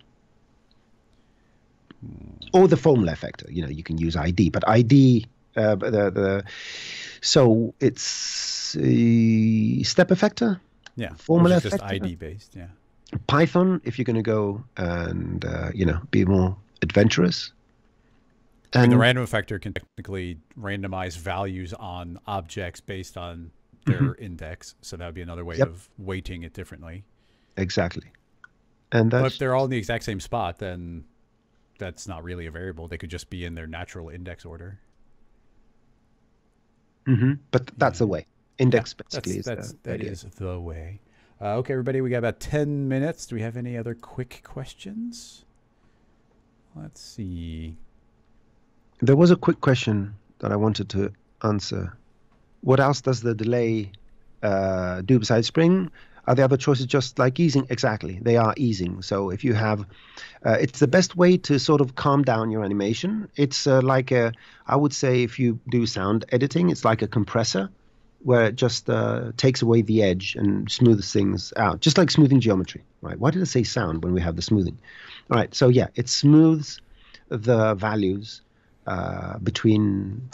Or the formula effector. You know, you can use ID, but ID, so it's a step effector. Yeah. Formula effector. Just ID based. Yeah. Python, if you're going to go and, be more adventurous. And the random effector can technically randomize values on objects based on their index. So that would be another way of weighting it differently. Exactly. And that's, but if they're all in the exact same spot, then that's not really a variable. They could just be in their natural index order. But that's the way. Index basically is that is the way. Okay, everybody, we got about 10 minutes. Do we have any other quick questions? Let's see. There was a quick question that I wanted to answer. What else does the delay do besides spring? Are the other choices just like easing? Exactly, they are easing. So if you have, it's the best way to sort of calm down your animation. It's like I would say if you do sound editing, it's like a compressor where it just takes away the edge and smooths things out, just like smoothing geometry, right? Why did I say sound when we have the smoothing? All right, so yeah, it smooths the values between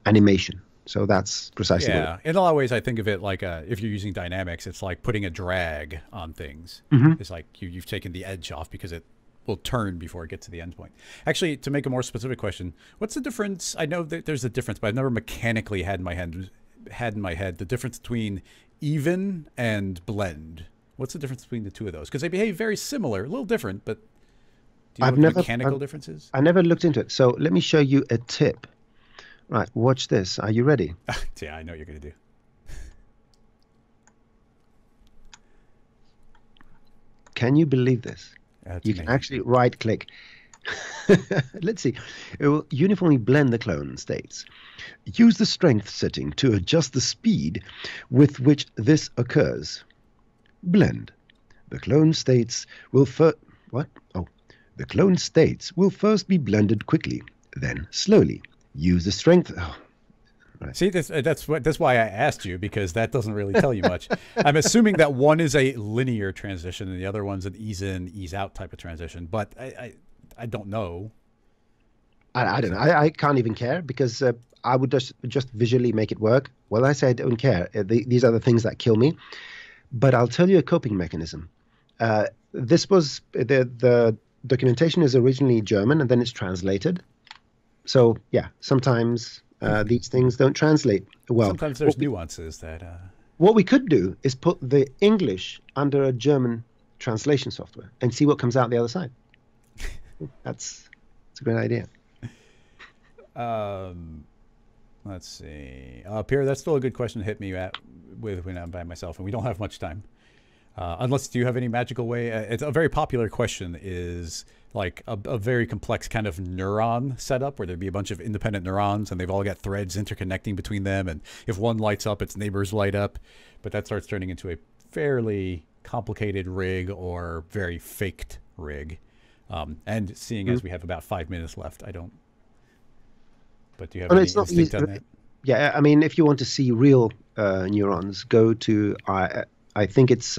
animation. So that's precisely what in a lot of ways I think of it like if you're using dynamics, it's like putting a drag on things. It's like you've taken the edge off because it will turn before it gets to the end point. Actually, to make a more specific question, what's the difference? I know that there's a difference, but I've never mechanically had in my head the difference between even and blend. What's the difference between the two of those? Because they behave very similar, a little different, but do you know what the mechanical difference is? I never looked into it. So let me show you a tip. Right, watch this. Are you ready? Yeah, I know what you're going to do. Can you believe this? You can actually right-click. Let's see. It will uniformly blend the clone states. Use the strength setting to adjust the speed with which this occurs. Blend. The clone states will the clone states will first be blended quickly, then slowly. Use the strength. Right. See, that's why I asked you, because that doesn't really tell you much. I'm assuming that one is a linear transition and the other one's an ease in, ease out type of transition, but I don't know. I don't know. I can't even care because I would just visually make it work. Well, I say I don't care. These are the things that kill me. But I'll tell you a coping mechanism. This was the documentation is originally German and then it's translated. So yeah, sometimes these things don't translate well. Sometimes there's nuances that. What we could do is put the English under a German translation software and see what comes out the other side. That's a great idea. Let's see. Pierre, that's still a good question to hit me with when I'm by myself, and we don't have much time. Unless, do you have any magical way? It's a very popular question is like a very complex kind of neuron setup where there'd be a bunch of independent neurons and they've all got threads interconnecting between them. And if one lights up, its neighbors light up. But that starts turning into a fairly complicated rig or very faked rig. And seeing as we have about 5 minutes left, I don't. But do you have any instinct on that? Yeah, I mean, if you want to see real neurons, go to, I think it's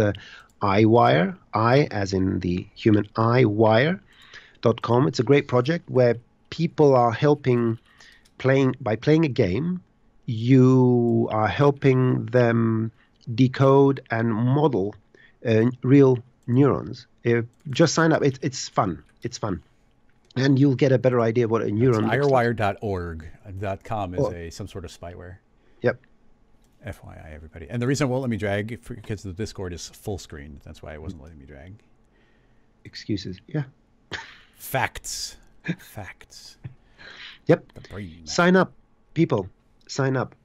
iWire, I as in the human iWire.com. It's a great project where people are helping by playing a game, you are helping them decode and model real neurons. Just sign up. It's fun. It's fun. And you'll get a better idea of what a neuron looks like. iWire.org.com is some sort of spyware. Yep. FYI, everybody. And the reason it won't let me drag because the Discord is full screen. That's why it wasn't letting me drag. Excuses. Yeah. Facts. Facts. Yep. Sign up, people. Sign up.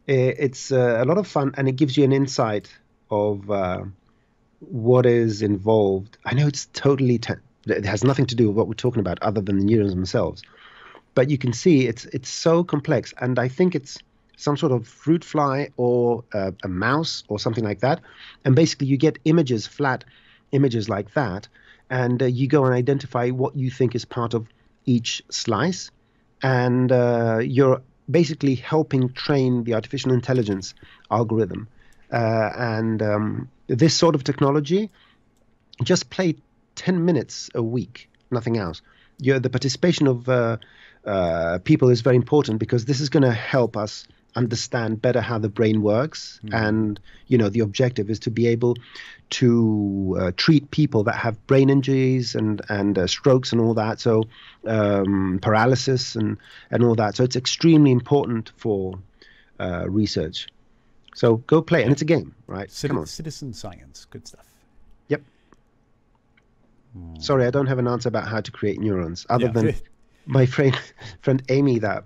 It's a lot of fun, and it gives you an insight of what is involved. I know it's totally... it has nothing to do with what we're talking about other than the neurons themselves. But you can see it's so complex, and I think it's some sort of fruit fly or a mouse or something like that. And basically you get images, flat images like that, and you go and identify what you think is part of each slice. And you're basically helping train the artificial intelligence algorithm. And this sort of technology, just play 10 minutes a week, nothing else. The participation of people is very important because this is going to help us understand better how the brain works. And, you know, the objective is to be able to treat people that have brain injuries and strokes and all that. So paralysis and all that. So it's extremely important for research. So go play, and it's a game, right? Come on. Citizen science, good stuff. Yep. Sorry, I don't have an answer about how to create neurons, other than my friend Amy. That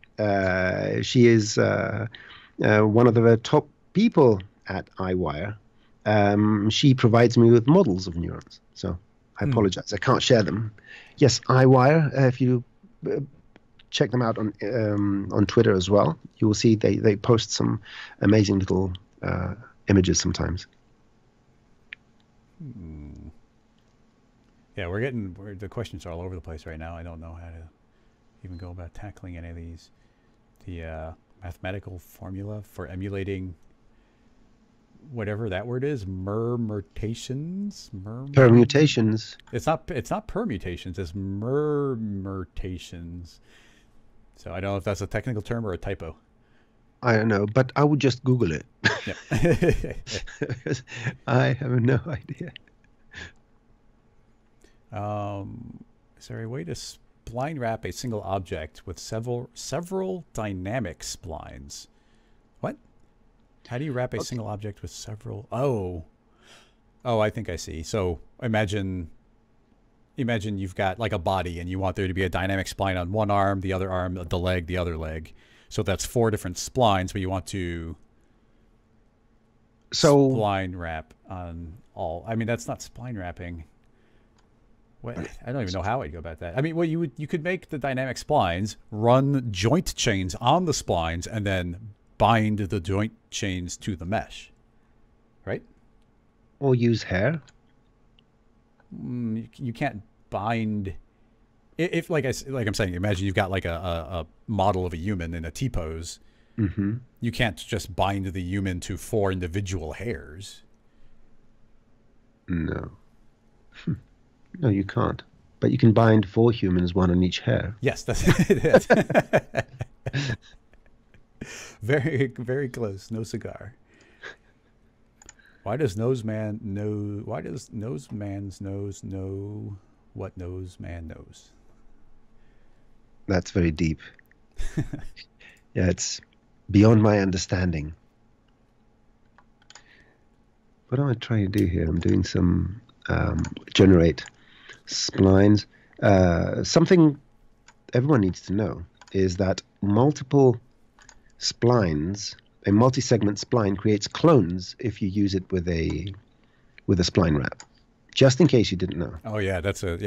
she is one of the top people at iWire. She provides me with models of neurons. So I apologize, I can't share them. Yes, iWire. If you check them out on Twitter as well, you will see they post some amazing little images sometimes. Yeah, the questions are all over the place right now. I don't know how to even go about tackling any of these. The mathematical formula for emulating whatever that word is, permutations. Permutations. It's not permutations. It's murmutations. So I don't know if that's a technical term or a typo. I don't know, but I would just Google it. Yeah. I have no idea. Is there a way to spline wrap a single object with several dynamic splines? What? How do you wrap a single object with several? Oh, I think I see. So imagine you've got like a body and you want there to be a dynamic spline on one arm, the other arm, the leg, the other leg. So that's 4 different splines, but you want to spline wrap on all. I mean, that's not spline wrapping. What? I don't even know how I'd go about that. I mean, well, you could make the dynamic splines, run joint chains on the splines, and then bind the joint chains to the mesh, right? Or use hair. You can't bind. If like I'm saying, imagine you've got like a model of a human in a T-pose. You can't just bind the human to 4 individual hairs. No. No, you can't. But you can bind 4 humans, 1 on each hair. Yes, that's it. Very, very close. No cigar. Why does Noseman's nose know what Noseman knows? That's very deep. Yeah, it's beyond my understanding. What am I trying to do here? I'm doing some generate splines. Something everyone needs to know is that multiple splines, a multi-segment spline creates clones if you use it with a spline wrap. Just in case you didn't know. Oh yeah,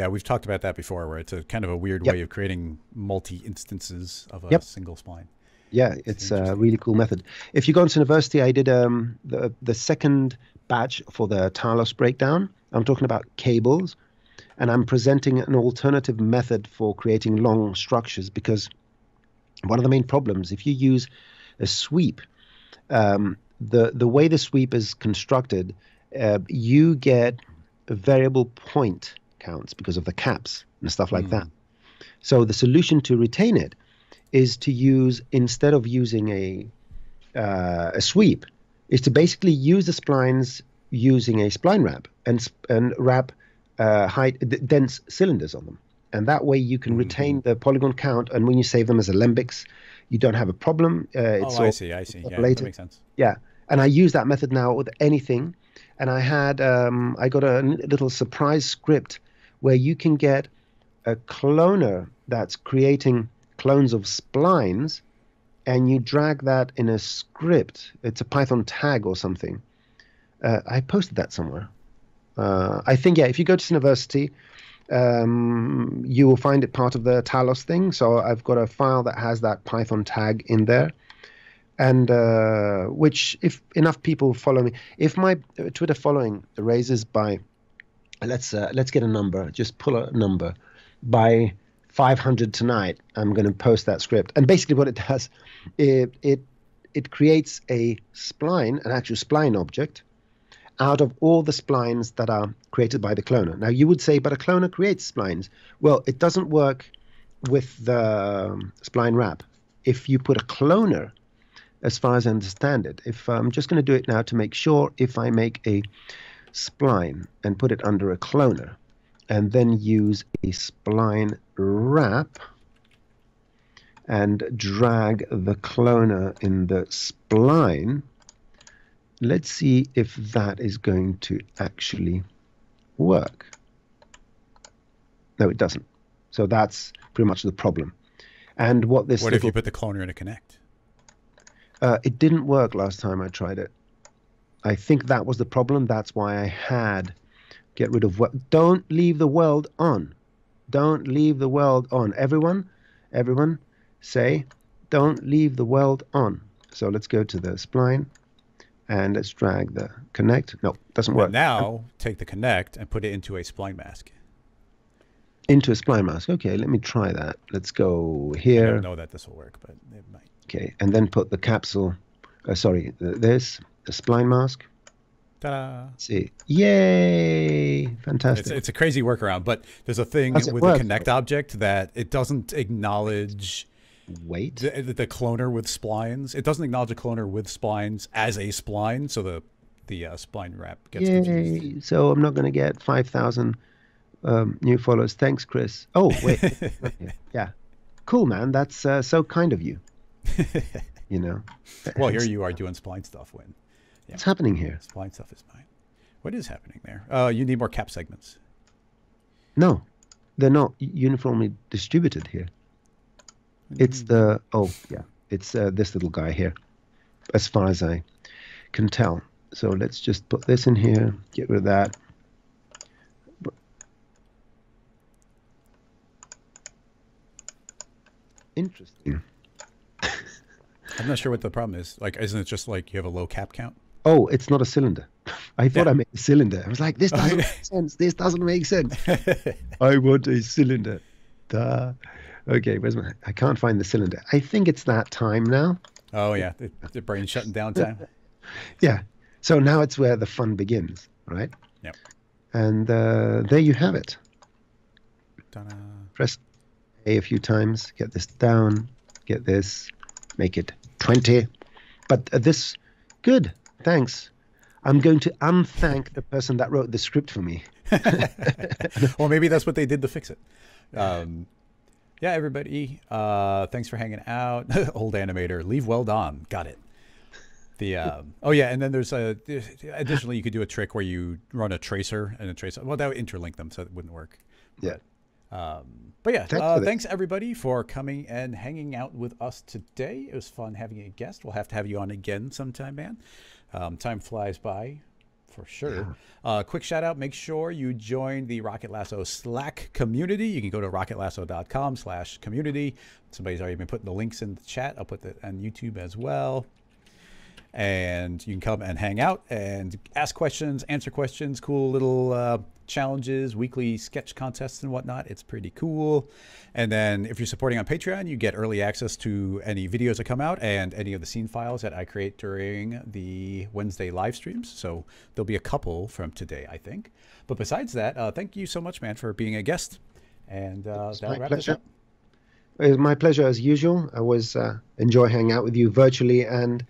we've talked about that before, where it's a kind of a weird way of creating multi-instances of a single spline. Yeah, it's a really cool method. If you go into university, I did the second batch for the Talos breakdown. I'm talking about cables, and I'm presenting an alternative method for creating long structures, because one of the main problems, if you use a sweep, the way the sweep is constructed, you get variable point counts because of the caps and stuff like that. So the solution to retain it is to use, instead of using a sweep, is to basically use the splines using a spline wrap and wrap dense cylinders on them. And that way you can retain the polygon count, and when you save them as alembics, you don't have a problem. I see. Yeah, that makes sense. Yeah, and I use that method now with anything. And I had I got a little surprise script where you can get a cloner that's creating clones of splines, and you drag that in a script. It's a Python tag or something. I posted that somewhere. I think, if you go to University, you will find it part of the Talos thing. So I've got a file that has that Python tag in there. And which, if enough people follow me, if my Twitter following raises by, let's get a number, just pull a number, by 500 tonight, I'm going to post that script. And basically what it does, it creates a spline, an actual spline object, out of all the splines that are created by the cloner. Now you would say, but a cloner creates splines. Well, it doesn't work with the spline wrap. If you put a cloner as far as I understand it. If I'm just going to do it now to make sure, if I make a spline and put it under a cloner and then use a spline wrap and drag the cloner in the spline, let's see if that is going to actually work. No, it doesn't. So that's pretty much the problem. And what this What if you put the cloner in a connect? It didn't work last time I tried it. I think that was the problem. That's why I had get rid of don't leave the weld on. Don't leave the weld on. Everyone say don't leave the weld on. So let's go to the spline and let's drag the connect. No, doesn't work. But now take the connect and put it into a spline mask. Into a spline mask. Okay, let me try that. Let's go here. I don't know that this will work, but it might. Okay, and then put the capsule. The spline mask. Ta-da! See, yay! Fantastic. It's a crazy workaround, but there's a thing with the connect object that it doesn't acknowledge. Wait. The cloner with splines. It doesn't acknowledge a cloner with splines as a spline, so the spline wrap gets confused. So I'm not going to get 5,000 new followers. Thanks, Chris. Oh, wait. Yeah. Cool, man. That's so kind of you. You know. Well, here you are doing spline stuff when. Yeah. What's happening here? Spline stuff is fine. What is happening there? You need more cap segments. No, they're not uniformly distributed here. It's the, it's this little guy here, as far as I can tell. So let's just put this in here, get rid of that. Interesting. I'm not sure what the problem is. Like, isn't it just like you have a low cap count? Oh, it's not a cylinder. I thought I made a cylinder. I was like, this doesn't make sense. This doesn't make sense. I want a cylinder. Duh. Okay, I can't find the cylinder. I think it's that time now. Oh, yeah. The brain's shutting down time. Yeah. So now it's where the fun begins, right? Yep. And there you have it. Ta-da. Press A few times. Get this down. Get this. Make it 20. But this, good. Thanks. I'm going to unthank the person that wrote the script for me. Well, maybe that's what they did to fix it. Yeah, everybody. Thanks for hanging out. Old animator. Leave weld on. Got it. Oh yeah, and then there's additionally you could do a trick where you run a tracer and a tracer. Well, that would interlink them, so it wouldn't work. Yeah. But yeah, thanks everybody for coming and hanging out with us today. It was fun having a guest. We'll have to have you on again sometime, man. Time flies by, for sure. Yeah. Quick shout out, make sure you join the Rocket Lasso Slack community. You can go to rocketlasso.com/community. Somebody's already been putting the links in the chat. I'll put that on YouTube as well. And you can come and hang out and ask questions, answer questions, cool little challenges, weekly sketch contests and whatnot. It's pretty cool. And then if you're supporting on Patreon, you get early access to any videos that come out and any of the scene files that I create during the Wednesday live streams. So there'll be a couple from today, I think. But besides that, thank you so much, man, for being a guest. And that'll wrap this up. It was my pleasure as usual. I always enjoy hanging out with you virtually and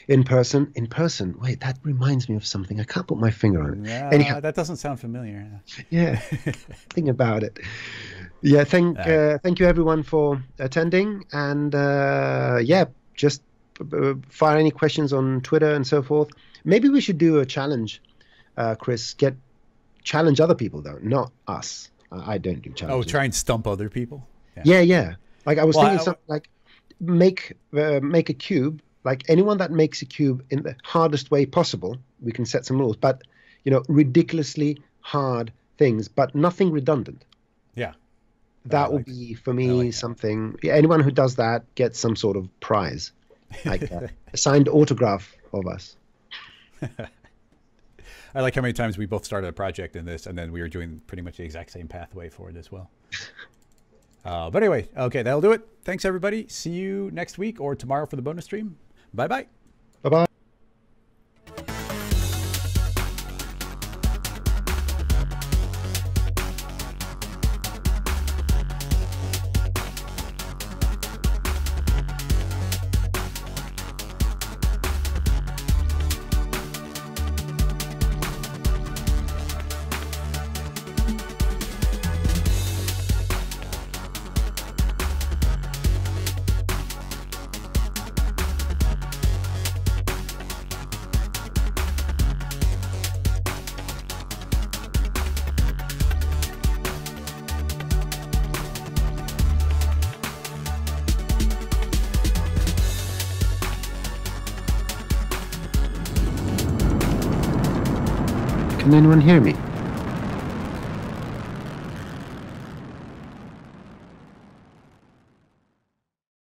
in person. Wait, that reminds me of something. I can't put my finger on it. Yeah, anyhow, that doesn't sound familiar. Yeah, think about it. Yeah, thank you everyone for attending. And yeah, just fire any questions on Twitter and so forth. Maybe we should do a challenge, Chris. Challenge other people though, not us. I don't do challenges. Oh, try and stump other people. Yeah. Like I was thinking something like make a cube. Like anyone that makes a cube in the hardest way possible, we can set some rules. But, ridiculously hard things, but nothing redundant. Yeah. That will be, for me, something. Yeah, anyone who does that gets some sort of prize, like a signed autograph of us. I like how many times we both started a project in this, and then we were doing pretty much the exact same pathway for it as well. But anyway, okay, that'll do it. Thanks, everybody. See you next week or tomorrow for the bonus stream. Bye-bye. Bye-bye. Can anyone hear me?